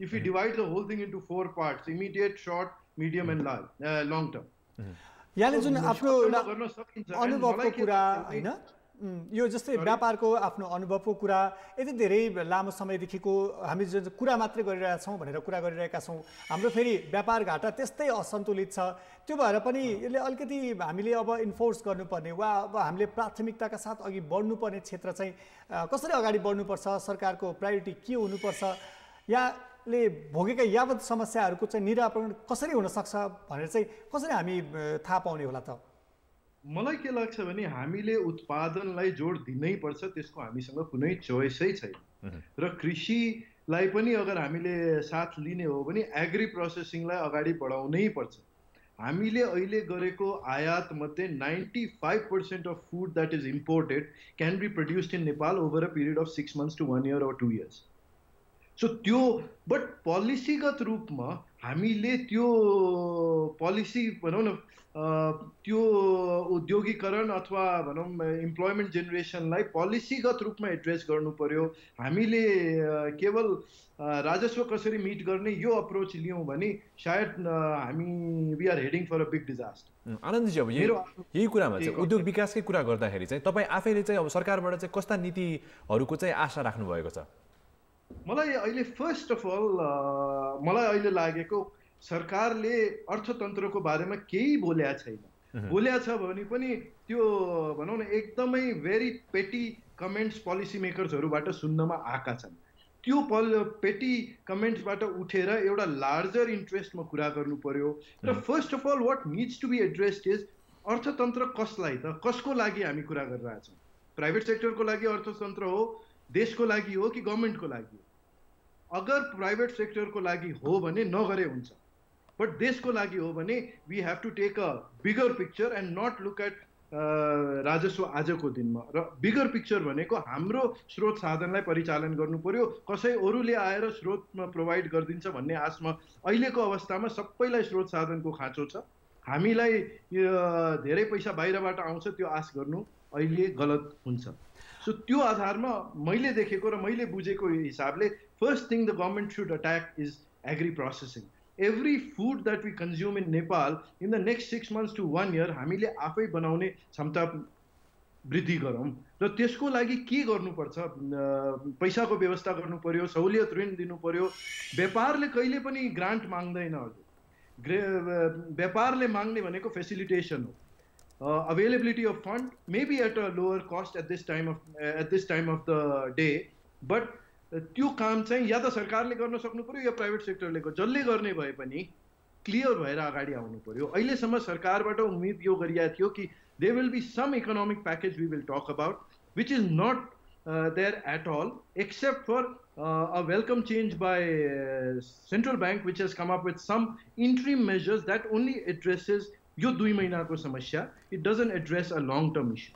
if we divide the whole thing into 4 parts: immediate, short, medium and long term. यहाँले जुन आफ्नो अनुभवको कुरा हैन, यो जस्तै व्यापारको आफ्नो अनुभवको कुरा यति धेरै लामो समयदेखिको हामी जुन कुरा मात्रै गरिरहेका छौँ भनेर कुरा गरिरहेका छौँ, हाम्रो फेरि व्यापार घाटा त्यस्तै असन्तुलित छ। त्यो भएर पनि यसले अलिकति हामीले अब इन्फोर्स गर्नुपर्ने वा अब हामीले प्राथमिकताका साथ अघि बढ्नुपर्ने क्षेत्र चाहिँ कसरी अगाडि बढ्नुपर्छ, सरकारको प्रायोरिटी के हुनुपर्छ, यहाँले भोगेका यावत समस्याहरूको चाहिँ निराकरण कसरी हुनसक्छ भनेर चाहिँ कसरी हामी थाहा पाउने होला त? मलाई के लाग्छ भने हामीले उत्पादनलाई जोड दिनै पर्छ, त्यसको हामीसँग कुनै चोइसै छैन। र कृषिलाई पनि अगर हामीले साथ लिने हो भने एग्री प्रोसेसिङलाई अगाडि बढाउनै पर्छ। हामीले अहिले गरेको आयात मध्ये 95% of food that is imported can be produced in Nepal over a period of 6 months to 1 year or 2 years। सो त्यो बट पोलिसीगत रूपमा हामीले त्यो पोलिसी भनौँ न त्यो उद्योगीकरण अथवा भनौँ इम्प्लोइमेन्ट जेनेरेसनलाई पोलिसीगत रूपमा एड्रेस गर्नु पर्यो। हामीले केवल राजस्व कसरी मिट गर्ने यो अप्रोच लियौँ भने सायद हामी we are heading for a big disaster. Anandji, अब यही कुरामा चाहिँ उद्योग विकासकै कुरा गर्दाखेरि चाहिँ तपाईँ आफैले चाहिँ अब सरकारबाट चाहिँ कस्ता नीतिहरूको चाहिँ आशा राख्नु भएको छ? मलाई अहिले फर्स्ट अफ अल मलाई अहिले लागेको सरकारले अर्थतन्त्रको बारेमा केही बोलेको छैन। बोलेको छ भने पनि त्यो भनौँ न एकदमै भेरी पेटी कमेन्ट्स पोलिसी मेकर्सहरूबाट सुन्नमा आएका छन्। त्यो पेटी कमेन्ट्सबाट उठेर एउटा लार्जर इन्ट्रेस्टमा कुरा गर्नु पर्यो। र first of all what needs to be addressed is अर्थतन्त्र कसलाई त, कसको लागि हामी कुरा गरिरहेछौँ? प्राइभेट सेक्टरको लागि अर्थतन्त्र हो, देशको लागि हो कि गभर्मेन्टको लागि हो? अगर प्राइभेट सेक्टरको लागि हो भने नगरे हुन्छ, बट देशको लागि हो भने we have to take a bigger picture and not look at राजस्व आजको दिनमा। र बिगर पिक्चर भनेको हाम्रो स्रोत साधनलाई परिचालन गर्नु पर्यो, कसै अरूले आएर स्रोतमा प्रोभाइड गरिदिन्छ भन्ने आशमा अहिलेको अवस्थामा सबैलाई स्रोत साधनको खाँचो छ। हामीलाई धेरै पैसा बाहिरबाट आउँछ त्यो आश गर्नु अहिले गलत हुन्छ। सो त्यो आधारमा मैले देखेको र मैले बुझेको हिसाबले first thing the government should attack is agri processing. Every food that we consume in Nepal in the next 6 months to 1 year हामीले आफै बनाउने क्षमता वृद्धि गरौँ। र त्यसको लागि के गर्नुपर्छ? पैसाको व्यवस्था गर्नु पर्यो, सहुलियत ऋण दिनु पर्यो। व्यापारले कहिले पनि ग्रान्ट माग्दैन हजुर। व्यापारले माग्ने भनेको फेसिलिटेसन हो, availability of fund maybe at a lower cost at this time of the day, but त्यो काम चाहिँ या त सरकारले गर्न सक्नु पर्यो या प्राइभेट सेक्टरले जसले गर्ने भए पनि क्लियर भएर अगाडि आउनु पर्यो। अहिलेसम्म सरकारबाट उम्मेद यो गरिएको थियो कि there will be some economic package we will talk about, which is not there at all, except for a welcome change by central bank which has come up with some interim measures that only addresses यो 2 महिनाको समस्या। It doesn't address a long term issue.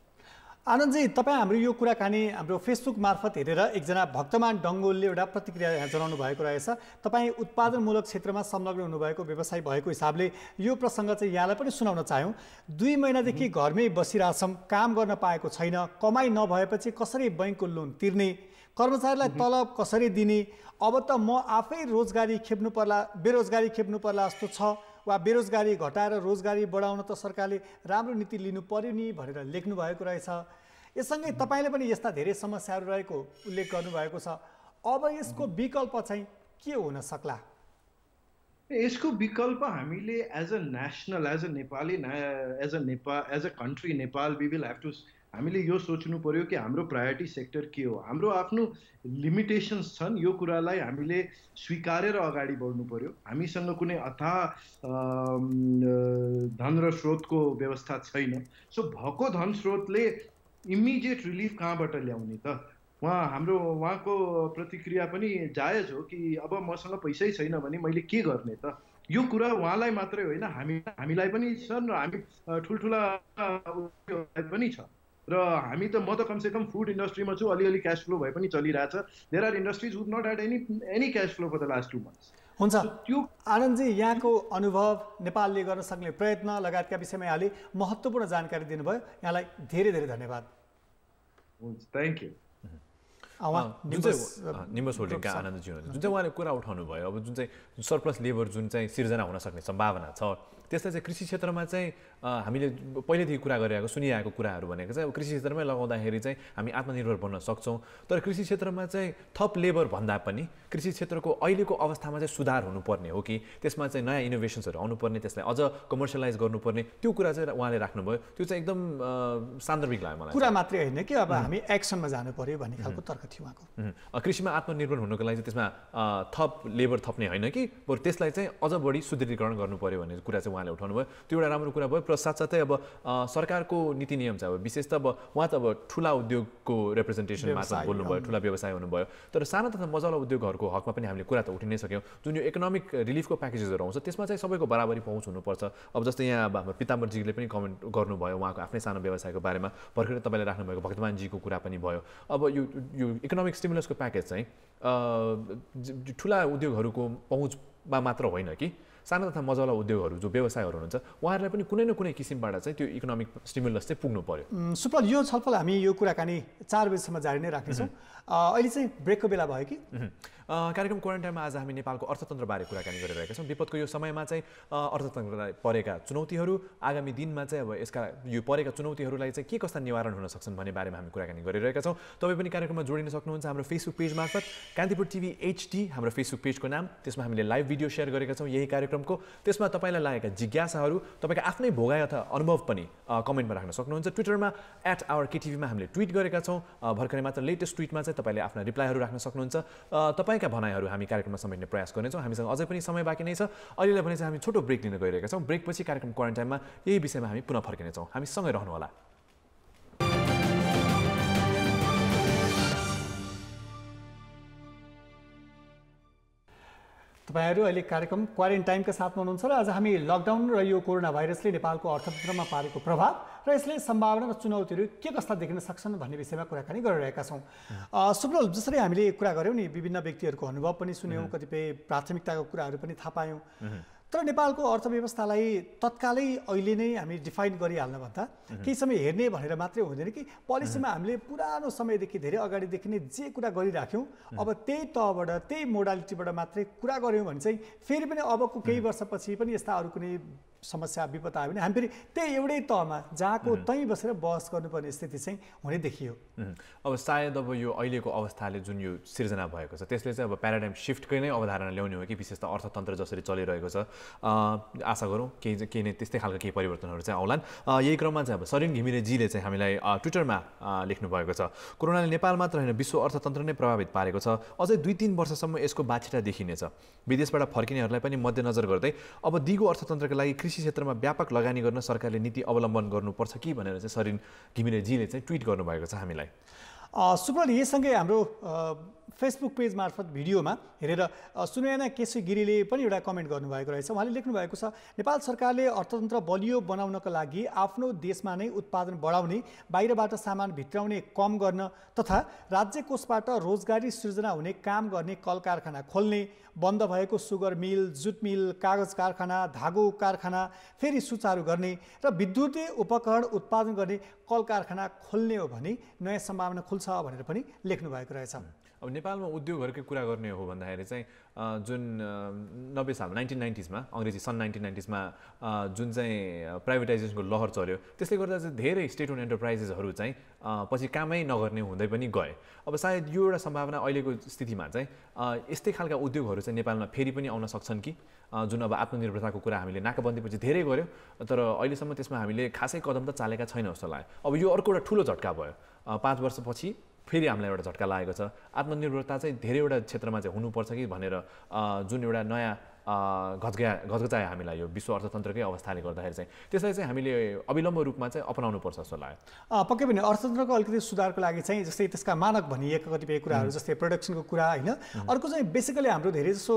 Anandji, तपाईँ हाम्रो यो कुराकानी हाम्रो Facebook मार्फत हेरेर एकजना भक्तमान डङ्गोलले एउटा प्रतिक्रिया यहाँ जनाउनु भएको रहेछ। तपाईँ उत्पादनमूलक क्षेत्रमा संलग्न हुनुभएको व्यवसाय भएको हिसाबले यो प्रसङ्ग चाहिँ यहाँलाई पनि सुनाउन चाह्यौँ। 2 महिनादेखि घरमै बसिरहेछौँ, काम गर्न पाएको छैन, कमाइ नभएपछि कसरी बैङ्कको लोन तिर्ने, कर्मचारीलाई तलब कसरी दिने, अब त म आफै रोजगारी खेप्नु पर्ला, बेरोजगारी खेप्नु पर्ला जस्तो छ, वा बेरोजगारी घटाएर रोजगारी बढाउन त सरकारले राम्रो नीति लिनु पर्यो नि भनेर लेख्नु भएको रहेछ। यससँगै तपाईँले पनि यस्ता धेरै समस्याहरू रहेको उल्लेख गर्नुभएको छ। अब यसको विकल्प चाहिँ के हुन सक्ला? यसको विकल्प हामीले as a national, as a Nepali, as a country Nepal, we will have to, हामीले यो सोच्नु पर्यो कि हाम्रो प्रायोरिटी सेक्टर के हो। हाम्रो आफ्नो लिमिटेसन्स छन्, यो कुरालाई हामीले स्वीकारेर अगाडि बढ्नु पर्यो। हामीसँग कुनै अथाह धन र स्रोतको व्यवस्था छैन। सो भएको धन स्रोतले इमिडिएट रिलिफ कहाँबाट ल्याउने त? उहाँको प्रतिक्रिया पनि जायज हो कि अब मसँग पैसै छैन भने मैले के गर्ने त? यो कुरा उहाँलाई मात्रै होइन, हामीलाई पनि छन् र हामी ठुल्ठुला पनि छ। र हामी त, म त कमसेकम फुड इन्डस्ट्रीमा छु, अलिअलि क्यास फ्लो भए पनि चलिरहेछ। There are industries would not had any cash flow for the last 2 months। हुन्छ आनन्दजी, यहाँको अनुभव, नेपालले गर्न सक्ने प्रयत्न लगायतका विषयमा यहाँले महत्त्वपूर्ण जानकारी दिनुभयो। यहाँलाई धेरै धेरै धन्यवाद। हुन्छ, थ्याङ्क यू। निम्बस होल्डिङका आनन्दजी हुनुहुन्छ, जुन चाहिँ उहाँले कुरा उठाउनु भयो, अब जुन चाहिँ सरप्लस लेबर जुन चाहिँ सिर्जना हुन सक्ने सम्भावना छ, त्यसलाई चाहिँ कृषि क्षेत्रमा चाहिँ हामीले पहिलेदेखि कुरा गरिरहेको सुनिरहेको कुराहरू भनेको चाहिँ अब कृषि क्षेत्रमै लगाउँदाखेरि चाहिँ हामी आत्मनिर्भर बन्न सक्छौँ। तर कृषि क्षेत्रमा चाहिँ थप लेबर भन्दा पनि कृषि क्षेत्रको अहिलेको अवस्थामा चाहिँ सुधार हुनुपर्ने हो कि त्यसमा चाहिँ नयाँ इनोभेसन्सहरू आउनुपर्ने, त्यसलाई अझ कमर्सियलाइज गर्नुपर्ने, त्यो कुरा चाहिँ उहाँले राख्नुभयो। त्यो चाहिँ एकदम सान्दर्भिक लाग्यो मलाई। कुरा मात्रै होइन कि अब हामी एक्सनमा जानु पर्यो भन्ने खालको तर्क थियो उहाँको। कृषिमा आत्मनिर्भर हुनको लागि चाहिँ त्यसमा थप लेबर थप्ने होइन कि बरु त्यसलाई चाहिँ अझ बढी सुदृढीकरण गर्नु पर्यो भन्ने कुरा चाहिँ उहाँले उठाउनु भयो। त्यो एउटा राम्रो कुरा भयो। प्लस साथसाथै अब सरकारको नीति नियम चाहिँ अब विशेष त अब उहाँ त अब ठुला उद्योगको रिप्रेजेन्टेसनमा चाहिँ बोल्नुभयो, ठुला व्यवसाय हुनुभयो। तर साना तथा मझौला उद्योगहरूको हकमा पनि हामीले कुरा त उठि नै सक्यौँ। जुन यो इकोनोमिक रिलिफको प्याकेजेसहरू आउँछ त्यसमा चाहिँ सबैको बराबरी पहुँच हुनुपर्छ। अब जस्तै यहाँ अब हाम्रो पिताम्बरजीले पनि कमेन्ट गर्नुभयो उहाँको आफ्नै सानो व्यवसायको बारेमा, भर्खरै तपाईँले राख्नुभएको भक्तमानजीको कुरा पनि भयो। अब यो इकोनोमिक स्टिमुलसको प्याकेज चाहिँ ठुला उद्योगहरूको पहुँचमा मात्र होइन कि साना तथा मझौला उद्योगहरू जो व्यवसायहरू हुनुहुन्छ उहाँहरूलाई पनि कुनै न कुनै किसिमबाट चाहिँ त्यो इकोनोमिक स्टिमुलस चाहिँ पुग्नु पर्यो। सुपल, यो छलफल हामी यो कुराकानी 4 बजीसम्म जारी नै राख्नेछौँ। अहिले चाहिँ ब्रेकको बेला भयो कि? कार्यक्रम क्वारेन्टाइनमा आज हामी नेपालको अर्थतन्त्रबारे कुराकानी गरिरहेका छौँ। विपदको यो समयमा चाहिँ अर्थतन्त्रलाई परेका चुनौतीहरू, आगामी दिनमा चाहिँ अब यसका यो परेका चुनौतीहरूलाई चाहिँ के कस्ता निवारण हुन सक्छन् भन्ने बारेमा हामी कुराकानी गरिरहेका छौँ। तपाईँ पनि कार्यक्रममा जोडिन सक्नुहुन्छ हाम्रो फेसबुक पेज मार्फत, कान्तिपुर टिभी HD हाम्रो फेसबुक पेजको नाम। त्यसमा हामीले लाइभ भिडियो सेयर गरेका छौँ यही कार्यक्रमको। त्यसमा तपाईँलाई लागेका जिज्ञासाहरू, तपाईँका आफ्नै भोगाइ अथवा अनुभव पनि कमेन्टमा राख्न सक्नुहुन्छ। ट्विटरमा @OurKTVमा हामीले ट्विट गरेका छौँ। भर्खरै मात्र लेटेस्ट ट्विटमा चाहिँ तपाईँले आफ्ना रिप्लाईहरू राख्न सक्नुहुन्छ। तपाईँका भनाइहरू हामी कार्यक्रममा समेट्ने प्रयास गर्नेछौँ। हामीसँग अझै पनि समय बाँकी नै छ। अहिलेलाई भने चाहिँ हामी छोटो ब्रेक लिन गइरहेका छौँ। ब्रेकपछि कार्यक्रम क्वारेन्टाइनमा यही विषयमा हामी पुनः फर्किनेछौँ। हामी सँगै रहनुहोला। तपाईहरु अहिले कार्यक्रम क्वारेन्टाइनका साथमा हुनुहुन्छ र आज हामी लकडाउन र यो कोरोना भाइरसले नेपालको अर्थतन्त्रमा पारेको प्रभाव र यसले सम्भावना र चुनौतीहरू के कस्ता देखिन सक्छन् भन्ने विषयमा कुराकानी गरिरहेका छौँ। सुब्रल, जसरी हामीले कुरा गऱ्यौँ नि, विभिन्न व्यक्तिहरूको अनुभव पनि सुन्यौँ, कतिपय प्राथमिकताको कुराहरू पनि थाहा पायौँ। तर नेपालको अर्थव्यवस्थालाई तत्कालै अहिले नै हामी डिफाइन गरिहाल्न भन्दा केही समय हेर्ने भनेर मात्रै हुँदैन कि पोलिसीमा हामीले पुरानो समयदेखि धेरै अगाडिदेखि नै जे कुरा गरिराख्यौँ, अब त्यही तहबाट त्यही मोडालिटीबाट मात्रै कुरा गऱ्यौँ भने चाहिँ फेरि पनि अबको केही वर्षपछि पनि यस्ता अरू कुनै समस्या विपद आयो भने हामी फेरि त्यही एउटै तहमा जहाँको त्यहीँ बसेर बहस गर्नुपर्ने स्थिति चाहिँ हुने देखियो। अब सायद अब यो अहिलेको अवस्थाले जुन यो सिर्जना भएको छ त्यसले चाहिँ अब प्याराडाइम शिफ्टकै नै अवधारणा ल्याउने हो कि विशेष त अर्थतन्त्र जसरी चलिरहेको छ आशा गरौँ केही नै त्यस्तै खालको केही परिवर्तनहरू चाहिँ आउलान्। यही क्रममा चाहिँ अब सरिन घिमिरेजीले चाहिँ हामीलाई ट्विटरमा लेख्नु भएको छ, कोरोनाले नेपाल मात्र होइन विश्व अर्थतन्त्र नै प्रभावित पारेको छ, अझै 2-3 वर्षसम्म यसको बाछिटा देखिनेछ। विदेशबाट फर्किनेहरूलाई पनि मध्यनजर गर्दै अब दिगो अर्थतन्त्रका लागि कृषि क्षेत्रमा व्यापक लगानी गर्न सरकारले नीति अवलम्बन गर्नुपर्छ कि भनेर चाहिँ सरिन घिमिरेजीले चाहिँ ट्विट गर्नुभएको छ हामीलाई। सुप्रल यहीसँगै हाम्रो फेसबुक पेज मार्फत भिडियोमा हेरेर सुनयना केसी गिरीले पनि एउटा कमेन्ट गर्नुभएको रहेछ। उहाँले लेख्नु भएको छ, नेपाल सरकारले अर्थतन्त्र बलियो बनाउनका लागि आफ्नो देशमा नै उत्पादन बढाउने, बाहिरबाट सामान भित्राउने कम गर्न तथा राज्य कोषबाट रोजगारी सृजना हुने काम गर्ने कल कारखाना खोल्ने, बन्द भएको सुगर मिल, जुट मिल, कागज कारखाना, धागो कारखाना फेरि सुचारू गर्ने र विद्युतीय उपकरण उत्पादन गर्ने कल कारखाना खोल्ने हो भने नयाँ सम्भावना खुल्छ भनेर पनि लेख्नु भएको रहेछ। अब नेपालमा उद्योगहरूकै कुरा गर्ने हो भन्दाखेरि चाहिँ जुन 90 साल 1990s मा अङ्ग्रेजी सन् 1990s मा जुन चाहिँ प्राइभेटाइजेसनको लहर चल्यो, त्यसले गर्दा चाहिँ धेरै स्टेट ओन एन्टरप्राइजेसहरू चाहिँ पछि कामै नगर्ने हुँदै पनि गए। अब सायद यो एउटा सम्भावना अहिलेको स्थितिमा चाहिँ यस्तै खालका उद्योगहरू चाहिँ नेपालमा फेरि पनि आउन सक्छन् कि, जुन अब आत्मनिर्भरताको कुरा हामीले नाकाबन्दीपछि धेरै गर्यो तर अहिलेसम्म त्यसमा हामीले खासै कदम त चालेका छैन जस्तो लाग्यो। अब यो अर्को एउटा ठुलो झट्का भयो, 5 वर्षपछि फेरि हामीलाई एउटा झट्का लागेको छ। आत्मनिर्भरता चाहिँ धेरैवटा क्षेत्रमा चाहिँ हुनुपर्छ कि भनेर जुन एउटा नयाँ घचघचायो हामीलाई यो विश्व अर्थतन्त्रकै अवस्थाले गर्दाखेरि चाहिँ त्यसलाई चाहिँ हामीले अविलम्ब रूपमा चाहिँ अपनाउनुपर्छ जस्तो लाग्यो। पक्कै पनि अर्थतन्त्रको अलिकति सुधारको लागि चाहिँ जस्तै त्यसका मानक भनिएका कतिपय कुराहरू जस्तै प्रोडक्सनको कुरा होइन, अर्को चाहिँ बेसिकली हाम्रो धेरै जसो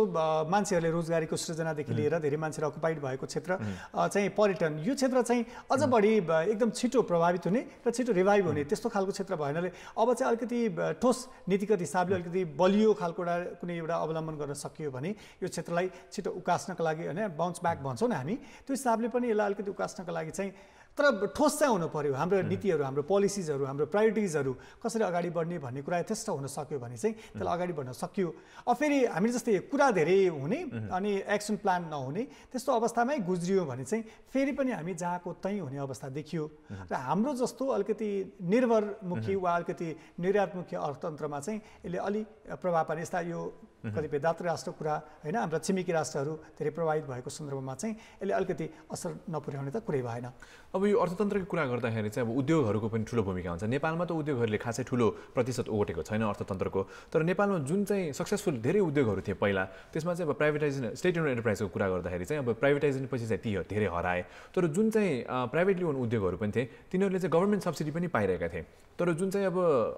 मान्छेहरूले रोजगारीको सृजनादेखि लिएर धेरै मान्छेहरू अकुपाइड भएको क्षेत्र चाहिँ पर्यटन, यो क्षेत्र चाहिँ अझ बढी एकदम छिटो प्रभावित हुने र छिटो रिभाइभ हुने त्यस्तो खालको क्षेत्र भएनाले अब चाहिँ अलिकति ठोस नीतिगत हिसाबले अलिकति बलियो खालको एउटा कुनै एउटा अवलम्बन गर्न सकियो भने यो क्षेत्रलाई छिटो उकास्नका लागि होइन बाउन्स ब्याक भन्छौँ न हामी, त्यो हिसाबले पनि यसलाई अलिकति उकास्नका लागि चाहिँ तर ठोस चाहिँ हुनु पर्यो। हाम्रो नीतिहरू, हाम्रो पोलिसिजहरू, हाम्रो प्रायोरिटिजहरू कसरी अगाडि बढ्ने भन्ने कुरा यथेष्ट हुन सक्यो भने चाहिँ त्यसलाई अगाडि बढ्न सकियो। अब फेरि हामीले जस्तै कुरा धेरै हुने अनि एक्सन प्लान नहुने त्यस्तो अवस्थामै गुज्रियो भने चाहिँ फेरि पनि हामी जहाँको त्यहीँ हुने अवस्था देखियो। र हाम्रो जस्तो अलिकति निर्भरमुखी वा अलिकति निर्यातमुखी अर्थतन्त्रमा चाहिँ यसले अलि प्रभाव पार्ने, यस्ता यो कतिपय दात्री राष्ट्रको कुरा होइन, हाम्रा छिमेकी राष्ट्रहरू धेरै प्रभावित भएको सन्दर्भमा चाहिँ यसले अलिकति असर नपुर्याउने त कुरै भएन। अब यो अर्थतन्त्रको कुरा गर्दाखेरि चाहिँ अब उद्योगहरूको पनि ठुलो भूमिका हुन्छ। नेपालमा त उद्योगहरूले खासै ठुलो प्रतिशत ओगटेको छैन अर्थतन्त्रको, तर नेपालमा जुन चाहिँ सक्सेसफुल धेरै उद्योगहरू थिए पहिला, त्यसमा चाहिँ अब प्राइभेटाइजेसन स्टेट ओन एन्टरप्राइजको कुरा गर्दाखेरि चाहिँ अब प्राइभेटाइजेसन पछि चाहिँ ती धेरै हराए। तर जुन चाहिँ प्राइभेटली ओन उद्योगहरू पनि थिए तिनीहरूले चाहिँ गभर्मेन्ट सब्सिडी पनि पाइरहेका थिए। तर जुन चाहिँ अब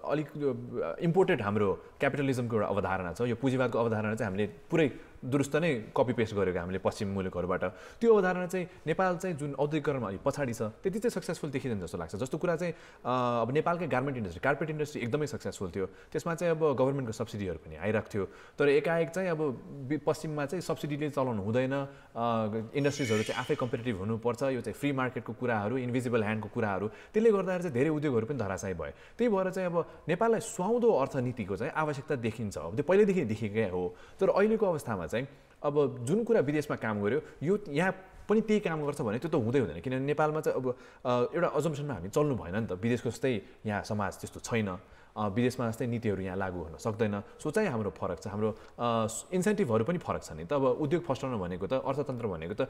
अलिक इम्पोर्टेड हाम्रो क्यापिटलिजमको एउटा अवधारणा छ, यो पुँजीवादको अवधारणा चाहिँ हामीले पुरै दुरुस्त नै कपी पेस्ट गरेको हामीले पश्चिम मुलुकहरूबाट, त्यो अवधारणा चाहिँ नेपाल चाहिँ जुन औद्योगिकरणमा अलिक पछाडि छ त्यति चाहिँ सक्सेसफुल देखिँदैन जस्तो लाग्छ। जस्तो कुरा चाहिँ अब नेपालकै गार्मेन्ट इन्डस्ट्री, कार्पेट इन्डस्ट्री एकदमै सक्सेसफुल थियो, त्यसमा चाहिँ अब गभर्मेन्टको सब्सिडीहरू पनि आइरहेको थियो। तर एकाएक चाहिँ अब पश्चिममा चाहिँ सब्सिडीले चलाउनु हुँदैन, इन्डस्ट्रिजहरू चाहिँ आफै कम्पिटेटिभ हुनुपर्छ, यो चाहिँ फ्री मार्केटको कुराहरू, इन्भिजिबल ह्यान्डको कुराहरू, त्यसले गर्दाखेरि चाहिँ धेरै उद्योगहरू पनि धराशायी भए। त्यही भएर चाहिँ अब नेपाललाई सुहाउँदो अर्थनीतिको चाहिँ आवश्यकता देखिन्छ। अब त्यो पहिल्यैदेखि देखिएकै हो, तर अहिलेको अवस्थामा चाहिँ अब जुन कुरा विदेशमा काम गर्यो यो यहाँ पनि त्यही काम गर्छ भने त्यो त हुँदै हुँदैन। किनभने नेपालमा चाहिँ अब एउटा अजम्पसनमा हामी चल्नु भएन नि त, विदेशको जस्तै यहाँ समाज त्यस्तो छैन, विदेशमा जस्तै नीतिहरू यहाँ लागू हुन सक्दैन। सो चाहिँ हाम्रो फरक छ, हाम्रो इन्सेन्टिभहरू पनि फरक छ नि त। अब उद्योग फस्टाउन भनेको त अर्थतन्त्र भनेको त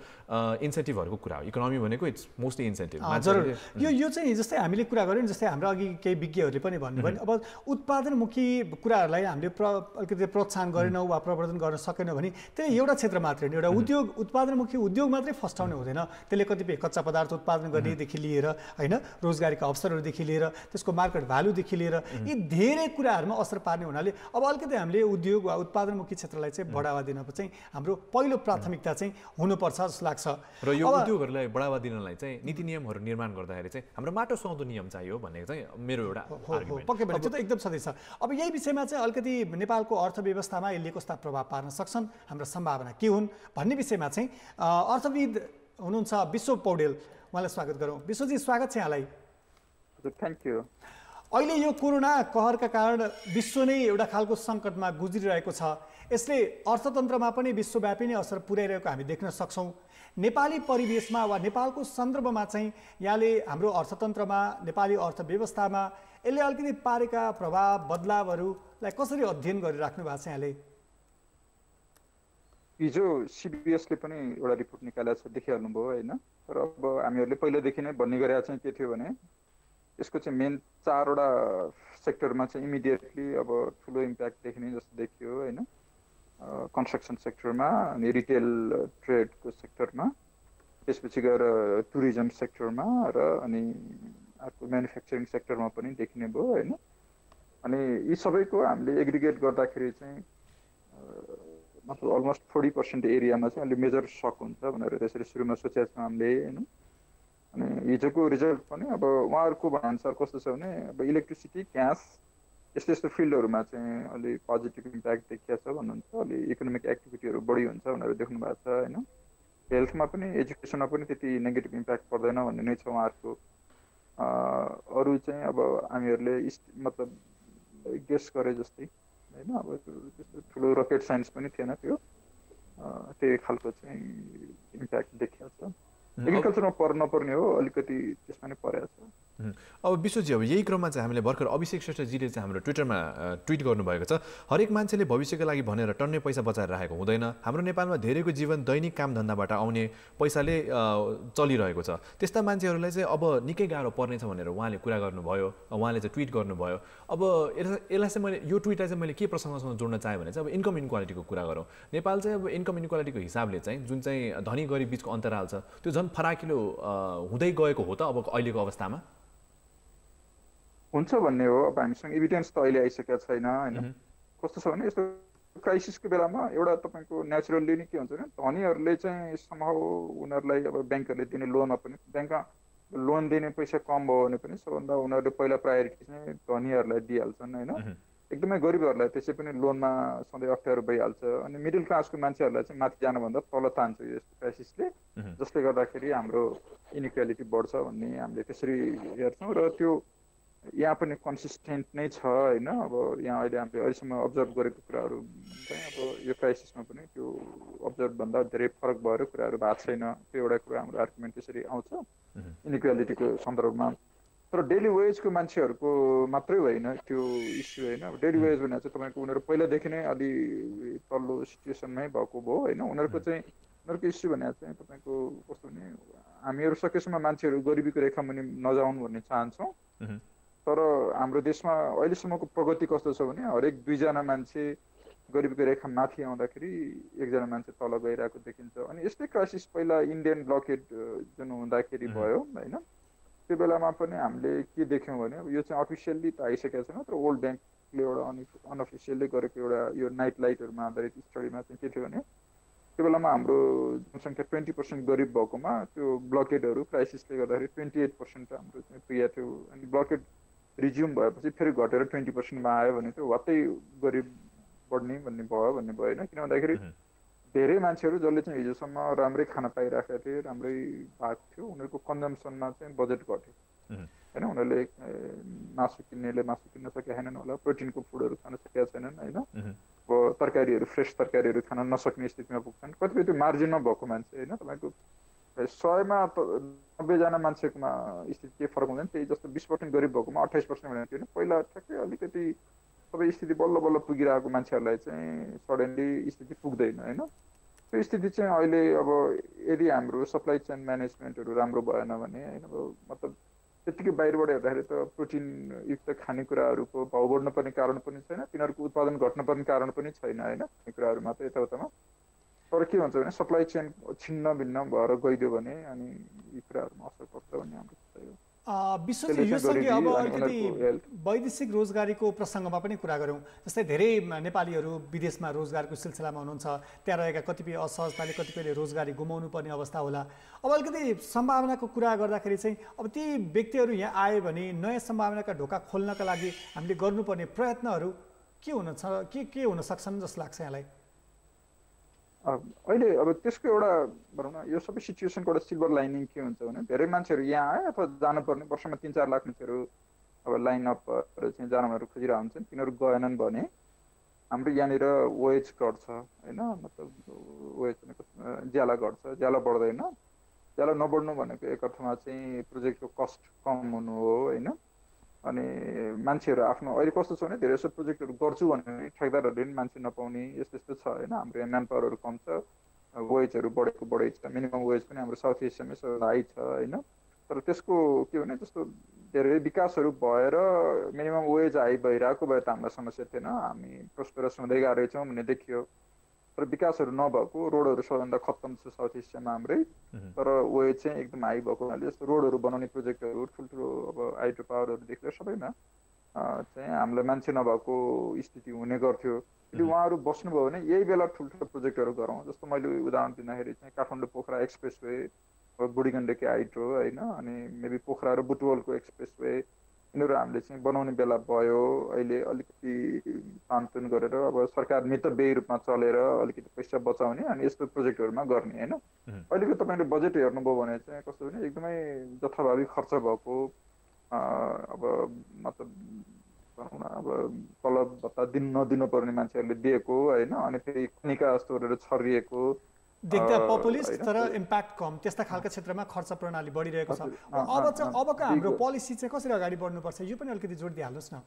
इन्सेन्टिभहरूको कुरा हो, इकोनोमी भनेको इट्स मोस्टली इन्सेन्टिभ। जरुर यो चाहिँ जस्तै हामीले कुरा गऱ्यौँ, जस्तै हाम्रो अघि केही विज्ञहरूले पनि भन्नुभयो अब उत्पादनमुखी कुराहरूलाई हामीले अलिकति प्रोत्साहन गरेनौँ वा प्रवर्धन गर्न सकेनौँ भने त्यही एउटा क्षेत्र मात्रै एउटा उद्योग उत्पादनमुखी उद्योग मात्रै फस्टाउने हुँदैन, त्यसले कतिपय कच्चा पदार्थ उत्पादन गर्नेदेखि लिएर होइन रोजगारीका अवसरहरूदेखि लिएर त्यसको मार्केट भ्यालुदेखि लिएर यी धेरै कुराहरूमा असर पार्ने हुनाले अब अलिकति हामीले उद्योग वा उत्पादनमुखी क्षेत्रलाई चाहिँ बढावा दिन चाहिँ हाम्रो पहिलो प्राथमिकता चाहिँ हुनुपर्छ जस्तो लाग्छ। र यो उद्योगहरूलाई बढावा दिनलाई चाहिँ नीति नियमहरू निर्माण गर्दाखेरि चाहिँ हाम्रो माटो सुहाउँदो नियम चाहियो भन्ने चाहिँ मेरो एउटा आर्गुमेन्ट। पक्कै पनि त्यो त एकदम सधैँ छ। अब यही विषयमा चाहिँ अलिकति नेपालको अर्थव्यवस्थामा यसले कस्ता प्रभाव पार्न सक्छन्, हाम्रो सम्भावना के हुन् भन्ने विषयमा चाहिँ अर्थविद हुनुहुन्छ विश्व पौडेल, उहाँलाई स्वागत गरौँ। विश्वजी स्वागत छ यहाँलाई। Thank you. अहिले यो कोरोना कहरका कारण विश्व नै एउटा खालको सङ्कटमा गुज्रिरहेको छ, यसले अर्थतन्त्रमा पनि विश्वव्यापी नै असर पुर्याइरहेको हामी देख्न सक्छौँ। नेपाली परिवेशमा वा नेपालको सन्दर्भमा चाहिँ यहाँले हाम्रो अर्थतन्त्रमा नेपाली अर्थव्यवस्थामा यसले अलिकति पारेका प्रभाव बदलावहरूलाई कसरी अध्ययन गरिराख्नु भएको छ यहाँले? हिजो सिबिएसले पनि एउटा रिपोर्ट निकालेको छ, देखिहाल्नुभयो होइन? तर अब हामीहरूले पहिलादेखि नै भन्ने गरेका चाहिँ के थियो भने यसको चाहिँ मेन 4वटा सेक्टरमा चाहिँ इमिडिएटली अब ठुलो इम्प्याक्ट देखिने जस्तो देखियो होइन? कन्स्ट्रक्सन सेक्टरमा, अनि रिटेल ट्रेडको सेक्टरमा, त्यसपछि गएर टुरिज्म सेक्टरमा र अनि अर्को म्यानुफ्याक्चरिङ सेक्टरमा पनि देखिने भयो होइन? अनि यी सबैको हामीले एग्रिगेट गर्दाखेरि चाहिँ मतलब अलमोस्ट 40% एरियामा चाहिँ अलि मेजर सक हुन्छ भनेर त्यसरी सुरुमा सोचेका छौँ हामीले होइन। अनि हिजोको रिजल्ट पनि अब उहाँहरूको भनाअनुसार कस्तो छ भने अब इलेक्ट्रिसिटी ग्यास यस्तो यस्तो फिल्डहरूमा चाहिँ अलि पोजिटिभ इम्प्याक्ट देखिएको छ भन्नुहुन्छ। अलि इकोनोमिक एक्टिभिटीहरू बढी हुन्छ भनेर देख्नु भएको छ होइन। हेल्थमा पनि एजुकेसनमा पनि त्यति नेगेटिभ इम्प्याक्ट पर्दैन भन्ने नै छ उहाँहरूको। अरू चाहिँ अब हामीहरूले मतलब गेस गरे जस्तै होइन अब त्यस्तो ठुलो रकेट साइन्स पनि थिएन त्यो त्यही खालको चाहिँ इम्प्याक्ट देखिएको छ। एग्रिकल्चरमा नपर्ने हो अलिकति त्यसमा नै परेको छ। अब विश्वजी अब यही क्रममा चाहिँ हामीले भर्खर अभिषेक श्रेष्ठजीले चाहिँ हाम्रो ट्विटरमा ट्विट गर्नुभएको छ, हरेक मान्छेले भविष्यको लागि भनेर टन्नै पैसा बचाएर राखेको हुँदैन। हाम्रो नेपालमा धेरैको जीवन दैनिक काम धन्दाबाट आउने पैसाले चलिरहेको छ। त्यस्ता मान्छेहरूलाई चाहिँ अब निकै गाह्रो पर्नेछ भनेर उहाँले कुरा गर्नुभयो, उहाँले चाहिँ ट्विट गर्नुभयो। अब यसलाई चाहिँ मैले यो ट्विटलाई चाहिँ मैले के प्रसङ्गसँग जोड्न चाहेँ भने चाहिँ अब इन्कम इनक्वालिटीको कुरा गरौँ। नेपाल चाहिँ अब इन्कम इनक्वालिटीको हिसाबले चाहिँ जुन चाहिँ धनी गरिब बिचको अन्तराल छ त्यो झन् फराकिलो हुँदै गएको हो त अब अहिलेको अवस्थामा हुन्छ भन्ने हो। अब हामीसँग इभिडेन्स त अहिले आइसकेको छैन होइन। कस्तो छ भने यस्तो क्राइसिसको बेलामा एउटा तपाईँको नेचुरल्ली नै के हुन्छ भने धनीहरूले चाहिँ सम्भव उनीहरूलाई अब ब्याङ्कहरूले दिने लोनमा पनि ब्याङ्कमा लोन दिने पैसा कम भयो भने पनि सबभन्दा उनीहरूले पहिला प्रायोरिटी चाहिँ धनीहरूलाई दिइहाल्छन् होइन। एकदमै गरिबहरूलाई त्यसै पनि लोनमा सधैँ अप्ठ्यारो भइहाल्छ। अनि मिडल क्लासको मान्छेहरूलाई चाहिँ माथि जानुभन्दा तल तान्छ यस्तो क्राइसिसले, जसले गर्दाखेरि हाम्रो इनइक्वालिटी बढ्छ भन्ने हामीले त्यसरी हेर्छौँ। र त्यो यहाँ पनि कन्सिस्टेन्ट नै छ होइन। अब यहाँ अहिले हामीले अहिलेसम्म अब्जर्भ गरेको कुराहरू चाहिँ अब यो क्राइसिसमा पनि त्यो अब्जर्भभन्दा धेरै फरक भएर कुराहरू भएको छैन। त्यो एउटा कुरा हाम्रो आर्गुमेन्ट त्यसरी आउँछ इनइक्वालिटीको सन्दर्भमा। तर डेली वेजको मान्छेहरूको मात्रै होइन त्यो इस्यु होइन। अब डेली वेज भने चाहिँ तपाईँको उनीहरू पहिलादेखि नै अलि तल्लो सिचुएसनमै भएको भयो होइन। उनीहरूको इस्यु भने चाहिँ तपाईँको कस्तो भने हामीहरू सकेसम्म मान्छेहरू गरिबीको रेखा मुनि नजाउन् भन्ने चाहन्छौँ। तर हाम्रो देशमा अहिलेसम्मको प्रगति कस्तो छ भने हरेक 2जना मान्छे गरिबीको रेखा माथि आउँदाखेरि 1जना मान्छे तल गइरहेको देखिन्छ। अनि यस्तै क्राइसिस पहिला इन्डियन ब्लकेड जुन हुँदाखेरि भयो होइन। त्यो बेलामा पनि हामीले के देख्यौँ भने अब यो चाहिँ अफिसियल्ली त आइसकेको छैन, तर वर्ल्ड ब्याङ्कले एउटा अनअफिसियल्ली गरेको एउटा यो नाइट लाइटहरूमा आधारित स्टडीमा चाहिँ के थियो भने त्यो बेलामा हाम्रो जनसङ्ख्या 20% गरिब भएकोमा त्यो ब्लकेडहरू क्राइसिसले गर्दाखेरि 28% हाम्रो चाहिँ पुगेको थियो। अनि ब्लकेड रिज्युम भएपछि फेरि घटेर 20%मा आयो भने त्यो वात्तै गरिब बढ्ने भन्ने भयो होइन। किन भन्दाखेरि धेरै मान्छेहरू जसले चाहिँ हिजोसम्म राम्रै खाना पाइरहेका थिए, राम्रै भएको थियो, उनीहरूको कन्जम्सनमा चाहिँ बजेट घट्यो होइन। उनीहरूले मासु किन्नेले मासु किन्न सकेका छैनन् होला, प्रोटिनको फुडहरू खान सकेका छैनन् होइन। अब तरकारीहरू फ्रेस तरकारीहरू खान नसक्ने स्थितिमा पुग्छन्। कतिपय त्यो मार्जिनमा भएको मान्छे होइन तपाईँको 100मा 90जना मान्छेकोमा स्थिति के फरक हुँदैन। त्यही जस्तो 20% गरिब भएकोमा 28% भनेको थियो। पहिला ठ्याक्कै अलिकति सबै स्थिति बल्ल बल्ल पुगिरहेको मान्छेहरूलाई चाहिँ सडनली स्थिति पुग्दैन होइन। त्यो स्थिति चाहिँ अहिले अब यदि हाम्रो सप्लाई चेन म्यानेजमेन्टहरू राम्रो भएन भने होइन अब मतलब त्यतिकै बाहिरबाट हेर्दाखेरि त प्रोटिन युक्त खानेकुराहरूको भाउ बढ्न पर्ने कारण पनि छैन, तिनीहरूको उत्पादन घट्न पर्ने कारण पनि छैन होइन। खानेकुराहरूमा त यताउतामा तर के हुन्छ भने सप्लाई चेन छिन्न भिन्न भएर गइदियो भने अनि यी कुराहरूमा असर पर्छ भन्ने हाम्रो सोचाइ हो। विश्वजी योसँगै अब अलिकति वैदेशिक रोजगारीको प्रसङ्गमा पनि कुरा गरौँ। जस्तै धेरै नेपालीहरू विदेशमा रोजगारको सिलसिलामा हुनुहुन्छ, त्यहाँ रहेका कतिपय असहजताले कतिपयले रोजगारी गुमाउनु पर्ने अवस्था होला। अब अलिकति सम्भावनाको कुरा गर्दाखेरि चाहिँ अब ती व्यक्तिहरू यहाँ आए भने नयाँ सम्भावनाका ढोका खोल्नका लागि हामीले गर्नुपर्ने प्रयत्नहरू के हुन सक्छन् जस्तो लाग्छ यहाँलाई? अहिले अब त्यसको एउटा भनौँ न यो सबै सिचुएसनको एउटा सिल्भर लाइनिङ के हुन्छ भने धेरै मान्छेहरू यहाँ आए अथवा जानुपर्ने वर्षमा 3-4 लाख मान्छेहरू अब लाइन अप चाहिँ जानहरू खोजिरहेको हुन्छन्, तिनीहरू गएनन् भने हाम्रो यहाँनिर वेज घट्छ होइन। मतलब वेज भनेको ज्याला घट्छ, ज्याला बढ्दैन। ज्याला नबढ्नु भनेको एक अर्थमा चाहिँ प्रोजेक्टको कस्ट कम हुनु हो होइन। अनि मान्छेहरू आफ्नो अहिले कस्तो छ भने धेरै जस्तो प्रोजेक्टहरू गर्छु भने ठेकदारहरूले पनि मान्छे नपाउने यस्तो छ होइन। हाम्रो यहाँ म्यान पावरहरू कम छ, वेजहरू बढै छ, मिनिमम वेज पनि हाम्रो साउथ एसियामै सबभन्दा हाई छ होइन। तर त्यसको के भने जस्तो धेरै विकासहरू भएर मिनिमम वेज हाई भइरहेको भए त हामीलाई समस्या थिएन, हामी प्रोस्पेरस हुँदै गएको रहेछौँ भन्ने देखियो। तर विकासहरू नभएको, रोडहरू सबभन्दा खत्तम छ साउथ एसियामा हाम्रै, तर वेज चाहिँ एकदम हाई भएको हुनाले जस्तो रोडहरू बनाउने प्रोजेक्टहरू ठुल्ठुलो अब हाइड्रो पावरहरूदेखि लिएर सबैमा चाहिँ हामीलाई मान्छे नभएको स्थिति हुने गर्थ्यो। यदि उहाँहरू बस्नुभयो भने यही बेला ठुल्ठुलो प्रोजेक्टहरू गरौँ। जस्तो मैले उदाहरण दिँदाखेरि चाहिँ काठमाडौँ पोखरा एक्सप्रेसवे, बुढीगण्डकी हाइड्रो होइन, अनि मेबी पोखरा र बुटवलको एक्सप्रेसवे, यिनीहरू हामीले चाहिँ बनाउने बेला भयो। अहिले अलिकति तानतुन गरेर अब सरकार मितव्ययी रूपमा चलेर अलिकति पैसा बचाउने अनि यस्तो प्रोजेक्टहरूमा गर्ने होइन। अहिलेको तपाईँले बजेट हेर्नुभयो भने चाहिँ कस्तो भने एकदमै जथाभावी खर्च भएको, अब मतलब भनौँ न अब तलब भत्ता नदिनु पर्ने मान्छेहरूले दिएको होइन, अनि फेरि कनिका जस्तो गरेर छरिएको, देख्दा पपुलिस्ट तर इम्प्याक्ट कम, त्यस्ता खालका क्षेत्रमा खर्च प्रणाली बढिरहेको छ। अबको हाम्रो पोलिसी चाहिँ कसरी अगाडि बढ्नुपर्छ यो पनि अलिकति जोड दिइहाल्नुहोस् न।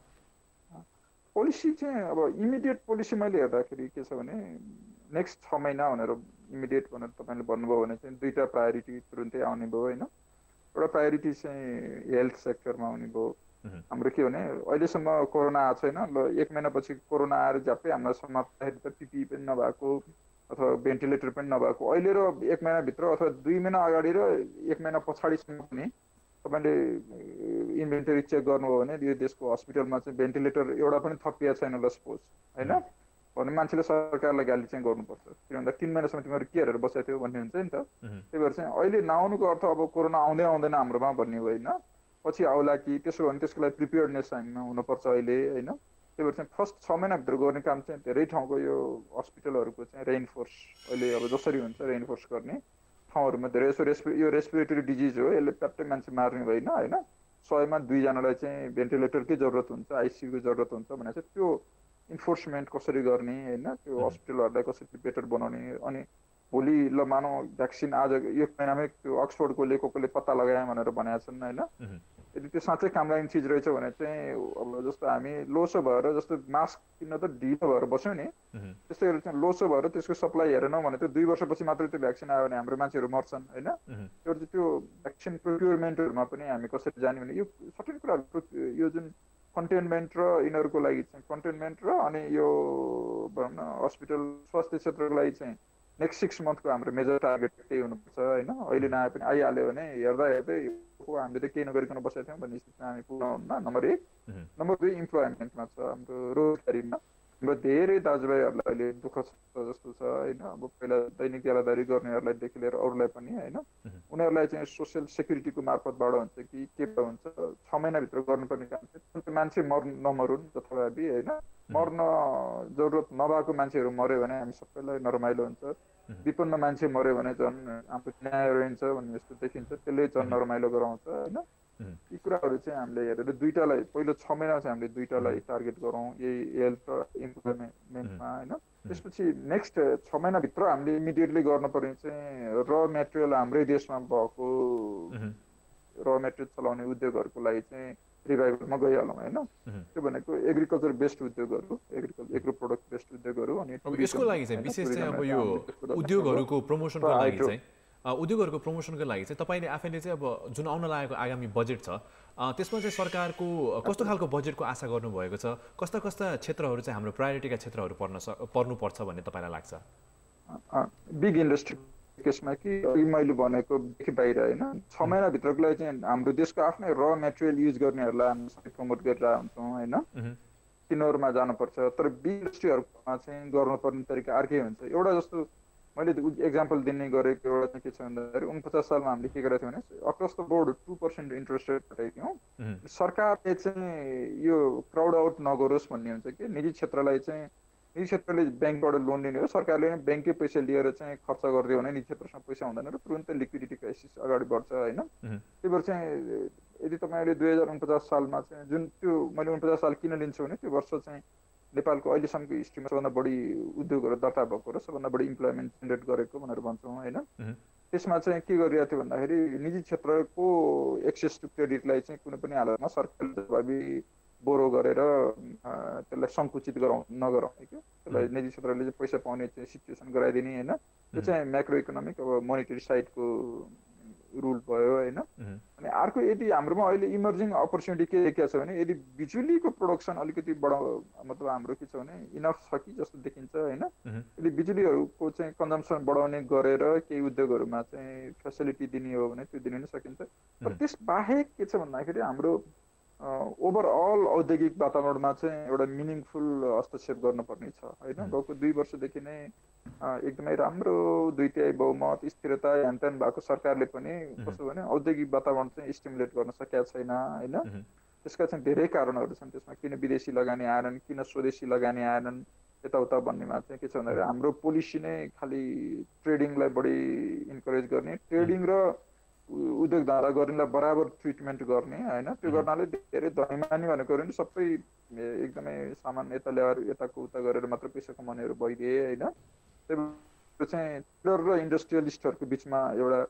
पोलिसी चाहिँ अब इमिडिएट पोलिसी मैले हेर्दाखेरि के छ भने नेक्स्ट 6 महिना भनेर इमिडिएट भनेर तपाईँले भन्नुभयो भने चाहिँ दुईवटा प्रायोरिटी तुरुन्तै आउने भयो होइन। एउटा प्रायोरिटी चाहिँ हेल्थ सेक्टरमा आउने भयो। हाम्रो के भने अहिलेसम्म कोरोना आएको छैन, ल 1 महिनापछि कोरोना आएर झ्याप्पै हाम्रो समाजलाई त पिपी पनि नभएको अथवा भेन्टिलेटर पनि नभएको, अहिले र 1 महिनाभित्र अथवा 2 महिना अगाडि र 1 महिना पछाडिसम्म पनि तपाईँले इन्भेन्टरी चेक गर्नुभयो भने यो देशको हस्पिटलमा चाहिँ भेन्टिलेटर एउटा पनि थपिएको छैन ल सपोज होइन भने मान्छेले सरकारलाई गाली चाहिँ गर्नुपर्छ। किन भन्दा 3 महिनासम्म तिमीहरू के हेरेर बसेको थियो भन्ने हुन्छ नि त। त्यही भएर चाहिँ अहिले नआउनुको अर्थ अब कोरोना आउँदै आउँदैन हाम्रोमा भन्ने होइन, पछि आउला कि त्यसो भने त्यसको लागि प्रिपेयर्डनेस हामीमा हुनुपर्छ अहिले होइन। त्यही भएर चाहिँ फर्स्ट 6 महिनाभित्र गर्ने काम चाहिँ धेरै ठाउँको यो हस्पिटलहरूको चाहिँ रेइनफोर्स अहिले अब जसरी हुन्छ रेइनफोर्स गर्ने ठाउँहरूमा धेरै यो रेस्पिरेटरी डिजिज हो, यसले प्याट्टै मान्छे मार्ने होइन होइन। 100 मा 2 जनालाई चाहिँ भेन्टिलेटरकै जरुरत हुन्छ, आइसियुको जरुरत हुन्छ भने चाहिँ त्यो इन्फोर्समेन्ट कसरी गर्ने होइन, त्यो हस्पिटलहरूलाई कसरी बेटर बनाउने। अनि भोलि ल मानौ भ्याक्सिन आज 1 महिनामै त्यो अक्सफोर्डकोले कोले पत्ता लगाए भनेर भनेका छन् होइन। यदि त्यो साँच्चै काम लाग्ने चिज रहेछ भने चाहिँ अब जस्तो हामी लोसो भएर जस्तो मास्क किन्न त ढिलो भएर बस्यौँ नि, त्यस्तै गरेर चाहिँ लोसो भएर त्यसको सप्लाई हेरेनौँ भने त्यो 2 वर्षपछि मात्रै त्यो भ्याक्सिन आयो भने हाम्रो मान्छेहरू मर्छन् होइन। एउटा त्यो भ्याक्सिन प्रोक्युरमेन्टहरूमा पनि हामी कसरी जाने भने यो सर्टेन कुराहरू यो जुन कन्टेनमेन्ट र यिनीहरूको लागि चाहिँ कन्टेनमेन्ट र अनि यो भनौँ न हस्पिटल स्वास्थ्य क्षेत्रको लागि चाहिँ नेक्स्ट 6 मन्थको हाम्रो मेजर टार्गेट त्यही हुनुपर्छ होइन। अहिले नआए पनि आइहाल्यो भने हेर्दा हेर्दै हामीले त केही नगरिकन बसेका थियौँ भन्ने स्थितिमा हामी पुग्नुहुन्न। नम्बर 1। नम्बर 2 इम्प्लोइमेन्टमा छ, हाम्रो रोजगारीमा हाम्रो धेरै दाजुभाइहरूलाई अहिले दुःख छ जस्तो छ होइन। अब पहिला दैनिक ज्यालादारी गर्नेहरूलाई देखि लिएर अरूलाई पनि होइन, उनीहरूलाई चाहिँ सोसियल सेक्युरिटीको मार्फतबाट हुन्छ कि के हुन्छ 6 महिनाभित्र गर्नुपर्ने काम चाहिँ मान्छे नमरुन् जथाभावी होइन। मर्न जरुरत नभएको मान्छेहरू मऱ्यो भने हामी सबैलाई नरमाइलो हुन्छ, विपन्न मान्छे मऱ्यो भने झन् हाम्रो न्याय रहन्छ भन्ने जस्तो देखिन्छ, त्यसले झन् नरमाइलो गराउँछ होइन। यी कुराहरू चाहिँ हामीले हेरेर दुईटालाई पहिलो 6 महिना चाहिँ हामीले दुईटालाई टार्गेट गरौँ, यही हेल्थ र इम्प्लोइमेन्टमा होइन। त्यसपछि नेक्स्ट 6 महिनाभित्र हामीले इमिडिएटली गर्नुपर्ने चाहिँ र मेटेरियल हाम्रै देशमा भएको र मेटेरियल चलाउने उद्योगहरूको लागि चाहिँ रिभाइभलमा गइहालौँ होइन। त्यो भनेको एग्रिकल्चर बेस्ड उद्योगहरू, एग्रो प्रोडक्ट बेस्ड उद्योगहरू। अनि यसको लागि चाहिँ विशेष चाहिँ अब यो उद्योगहरूको प्रमोसनको लागि चाहिँ तपाईँले आफैले चाहिँ अब जुन आउन लागेको आगामी बजेट छ त्यसमा चाहिँ सरकारको कस्तो खालको बजेटको आशा गर्नुभएको छ, कस्ता कस्ता क्षेत्रहरू चाहिँ हाम्रो प्रायोरिटीका क्षेत्रहरू पर्नुपर्छ भन्ने तपाईँलाई लाग्छ? बिग इन्डस्ट्री केसमा कि मैले भनेको देखि बाहिर होइन 6 महिनाभित्रको लागि चाहिँ हाम्रो देशको आफ्नै र मेटेरियल युज गर्नेहरूलाई हामी सबै प्रमोट गरिरहेका हुन्छौँ होइन। तिनीहरूमा जानुपर्छ, तर बिग इन्डस्ट्रीहरूमा चाहिँ गर्नुपर्ने तरिका अर्कै हुन्छ। एउटा जस्तो मैले एक्जाम्पल दिने गरेको एउटा चाहिँ के छ भन्दाखेरि 49 सालमा हामीले के गरेको थियौँ भने across the board 2% interest rate पठाइदियौँ। सरकारले चाहिँ यो क्राउड आउट नगरोस् भन्ने हुन्छ कि निजी क्षेत्रलाई चाहिँ निजी क्षेत्रले ब्याङ्कबाट लोन लिने हो, सरकारले नै ब्याङ्ककै पैसा लिएर चाहिँ खर्च गरिदियो भने निजी क्षेत्रसँग पैसा हुँदैन र तुरुन्तै लिक्विडिटी क्राइसिस अगाडि बढ्छ होइन। त्यही भएर चाहिँ यदि तपाईँले 2049 सालमा चाहिँ जुन त्यो मैले 49 साल किन लिन्छु भने त्यो वर्ष चाहिँ नेपालको अहिलेसम्मको हिस्ट्रीमा सबभन्दा बढी उद्योगहरू दर्ता भएको र सबभन्दा बढी इम्प्लोइमेन्ट जेनेरेट गरेको भनेर भन्छौँ होइन। त्यसमा चाहिँ के गरिरहेको थियो भन्दाखेरि निजी क्षेत्रको एक्सेस टु क्रेडिटलाई चाहिँ कुनै पनि हालतमा सरकारले बोरो गरेर त्यसलाई सङ्कुचित नगराउने क्या, त्यसलाई निजी क्षेत्रले चाहिँ पैसा पाउने चाहिँ सिचुएसन गराइदिने होइन। त्यो चाहिँ म्याक्रो इकोनोमिक अब मोनिटरी साइडको रुल भयो होइन। अनि अर्को यदि हाम्रोमा अहिले इमर्जिङ अपर्च्युनिटी के देखिएको छ भने यदि बिजुलीको प्रोडक्सन अलिकति मतलब हाम्रो के छ भने इनफ छ कि जस्तो देखिन्छ होइन। यदि बिजुलीहरूको चाहिँ कन्जम्सन बढाउने गरेर केही उद्योगहरूमा चाहिँ फेसिलिटी दिने हो भने त्यो दिन नै सकिन्छ। तर त्यस बाहेक के छ भन्दाखेरि हाम्रो ओभरअल औद्योगिक वातावरणमा चाहिँ एउटा मिनिङफुल हस्तक्षेप गर्नुपर्ने छ होइन। गएको 2 वर्षदेखि नै एकदमै राम्रो 2/3 बहुमत स्थिरता ह्यानत्यान भएको सरकारले पनि कसो भने औद्योगिक वातावरण चाहिँ स्टिमुलेट गर्न सकेका छैन होइन। त्यसका चाहिँ धेरै कारणहरू छन् त्यसमा, किन विदेशी लगानी आएनन्, किन स्वदेशी लगानी आएनन् यताउता भन्नेमा चाहिँ के छ भन्दाखेरि हाम्रो पोलिसी नै खालि ट्रेडिङलाई बढी इन्करेज गर्ने, ट्रेडिङ र उद्योग धन्दा गर्नेलाई बराबर ट्रिटमेन्ट गर्ने होइन। त्यो गर्नाले धेरै धनीमानी भनेको नि सबै एकदमै सामान यता ल्याएर यताको उता गरेर मात्र पैसा कमाउनेहरू भइदिए होइन। त्यही चाहिँ ट्रेडर र इन्डस्ट्रियलिस्टहरूको बिचमा एउटा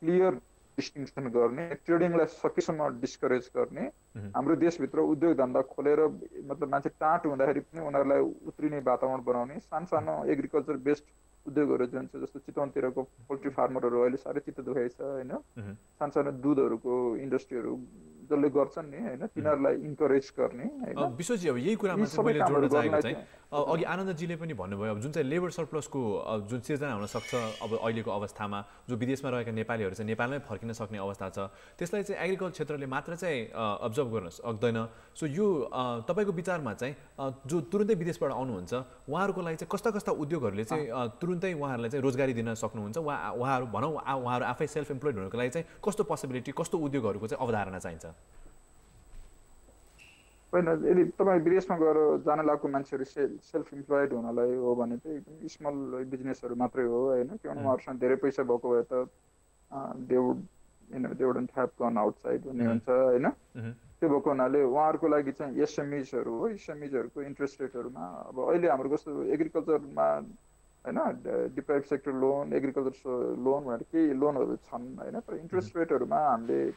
क्लियर डिस्टिङसन गर्ने, ट्रेडिङलाई सकेसम्म डिस्करेज गर्ने, हाम्रो देशभित्र उद्योग धन्दा खोलेर मतलब मान्छे टाँट हुँदाखेरि पनि उनीहरूलाई उत्रिने वातावरण बनाउने, सानो एग्रिकल्चर बेस्ड उद्योगहरू जुन छ जस्तो चितवनतिरको पोल्ट्री फार्मरहरू अहिले साह्रै चित्त दुखाइ छ होइन। सानो दुधहरूको इन्डस्ट्रीहरू जसले गर्छन् नि होइन तिनीहरूलाई इन्करेज गर्ने होइन। विश्वजी अब यही कुरामा चाहिँ मैले जोड्न चाहेको चाहिँ अघि आनन्दजीले पनि भन्नुभयो अब जुन चाहिँ लेबर सर्प्लसको जुन सिर्जना हुनसक्छ अब अहिलेको अवस्थामा जो विदेशमा रहेका नेपालीहरू चाहिँ नेपालमै फर्किन सक्ने अवस्था छ त्यसलाई चाहिँ एग्रिकल्चर क्षेत्रले मात्र चाहिँ अब्जर्भ गर्न सक्दैन। सो यो तपाईँको विचारमा चाहिँ जो तुरुन्तै विदेशबाट आउनुहुन्छ उहाँहरूको लागि चाहिँ कस्ता कस्ता उद्योगहरूले चाहिँ तुरुन्तै उहाँहरूलाई चाहिँ रोजगारी दिन सक्नुहुन्छ, उहाँहरू भनौँ उहाँहरू आफै सेल्फ इम्प्लोइड हुनुको लागि चाहिँ कस्तो पोसिबिलिटी कस्तो उद्योगहरूको चाहिँ अवधारणा चाहिन्छ? होइन यदि तपाईँ विदेशमा गएर जान लागेको मान्छेहरू सेल्फ इम्प्लोइड हुनलाई हो भने चाहिँ एकदम स्मल बिजनेसहरू मात्रै हो होइन। किनभने उहाँहरूसँग धेरै पैसा भएको भए त they wouldn't have gun outside भन्ने हुन्छ होइन। त्यो भएको हुनाले उहाँहरूको लागि चाहिँ एसएमइजहरू हो, एसएमइजहरूको इन्ट्रेस्ट रेटहरूमा अब अहिले हाम्रो कस्तो एग्रिकल्चरमा होइन deprive sector loan agriculture loan भनेर केही लोनहरू छन् होइन। तर इन्ट्रेस्ट रेटहरूमा हामीले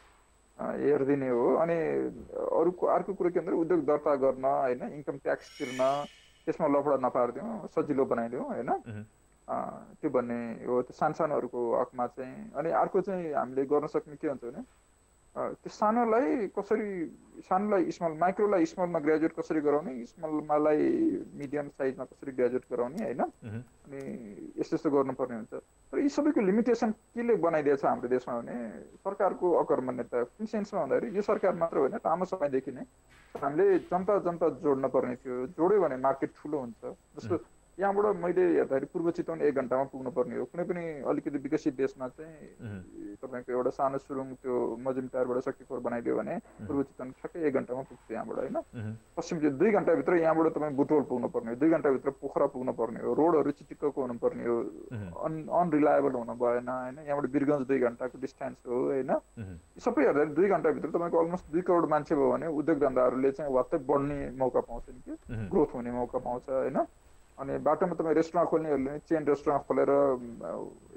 हेरिदिने हो। अनि अर्को कुरो के भन्दाखेरि उद्योग दर्ता गर्न होइन, इन्कम ट्याक्स तिर्न त्यसमा लफडा नपारिदिउँ, सजिलो बनाइदिउँ होइन। त्यो भन्ने हो त्यो सानोहरूको हकमा चाहिँ। अनि अर्को चाहिँ हामीले गर्न सक्ने के हुन्छ भने त्यो सानोलाई स्मल माइक्रोलाई स्मलमा ग्रेजुएट कसरी गराउने, स्मलमालाई मिडियम साइजमा कसरी ग्रेजुएट गराउने होइन। अनि यस्तो गर्नुपर्ने हुन्छ। तर यी सबैको लिमिटेसन केले बनाइदिएछ हाम्रो देशमा भने सरकारको अकर्मण्यता। कुन सेन्समा भन्दाखेरि यो सरकार मात्र होइन लामो समयदेखि नै हामीले जनता जोड्न पर्ने थियो। जोड्यो भने मार्केट ठुलो हुन्छ। जस्तो यहाँबाट मैले हेर्दाखेरि पूर्व चितवन 1 घन्टामा पुग्नु पर्ने हो। कुनै पनि अलिकति विकसित देशमा चाहिँ तपाईँको एउटा सानो सुरुङ त्यो मजुमटारबाट शक्तिखोर बनाइदियो भने पूर्व चितवन ठ्याक्कै 1 घन्टामा पुग्छ यहाँबाट होइन। पश्चिम चाहिँ 2 घन्टाभित्र यहाँबाट तपाईँ बुटोल पुग्नु पर्ने हो, 2 घन्टाभित्र पोखरा पुग्नु पर्ने हो, रोडहरू चिटिक्कको हुनुपर्ने हो, अनरिलायबल हुनु भएन होइन। यहाँबाट वीरगञ्ज 2 घन्टाको डिस्टेन्स हो होइन। सबै हेर्दाखेरि 2 घन्टाभित्र तपाईँको अलमोस्ट 2 करोड मान्छे भयो भने उद्योग धन्दाहरूले चाहिँ वात्तै बढ्ने मौका पाउँछ नि कि ग्रोथ हुने मौका पाउँछ होइन। अनि बाटोमा तपाईँ रेस्टुरेन्ट खोल्नेहरूले चेन रेस्टुरेन्ट खोलेर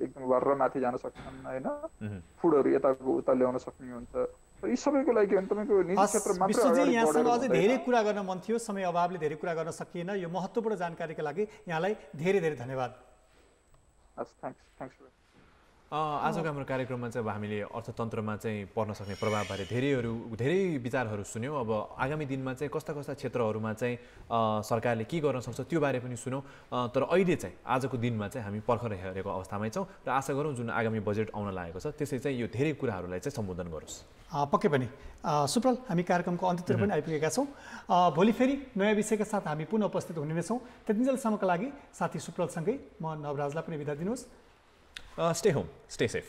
एकदम भरेर माथि जान सक्छन् होइन। फुडहरू यताको उता ल्याउन सक्ने हुन्छ। यी सबैको लागि के भने तपाईँको निजी क्षेत्र मात्र यहाँसँग अझै धेरै कुरा गर्न मन थियो, समय अभावले धेरै कुरा गर्न सकिएन। यो महत्त्वपूर्ण जानकारीका लागि यहाँलाई धेरै धेरै धन्यवाद। थ्याङ्क्स। आजको हाम्रो कार्यक्रममा चाहिँ अब हामीले अर्थतन्त्रमा चाहिँ पर्न सक्ने प्रभावबारे धेरै विचारहरू सुन्यौँ। अब आगामी दिनमा चाहिँ कस्ता कस्ता क्षेत्रहरूमा चाहिँ सरकारले के गर्न सक्छ त्यो बारे पनि सुन्यौँ। तर अहिले चाहिँ आजको दिनमा चाहिँ हामी पर्खर हेरेको अवस्थामै छौँ र आशा गरौँ जुन आगामी बजेट आउन लागेको छ त्यसै चाहिँ यो धेरै कुराहरूलाई चाहिँ सम्बोधन गरोस्। पक्कै पनि सुप्रल हामी कार्यक्रमको अन्त्यतिर पनि आइपुगेका छौँ। भोलि फेरि नयाँ विषयका साथ हामी पुनः उपस्थित हुने नै छौँ। त्यतिन्जेलसम्मका लागि साथी सुप्रलसँगै म नवराजलाई पनि बिदा दिनुहोस्। Stay home, stay safe.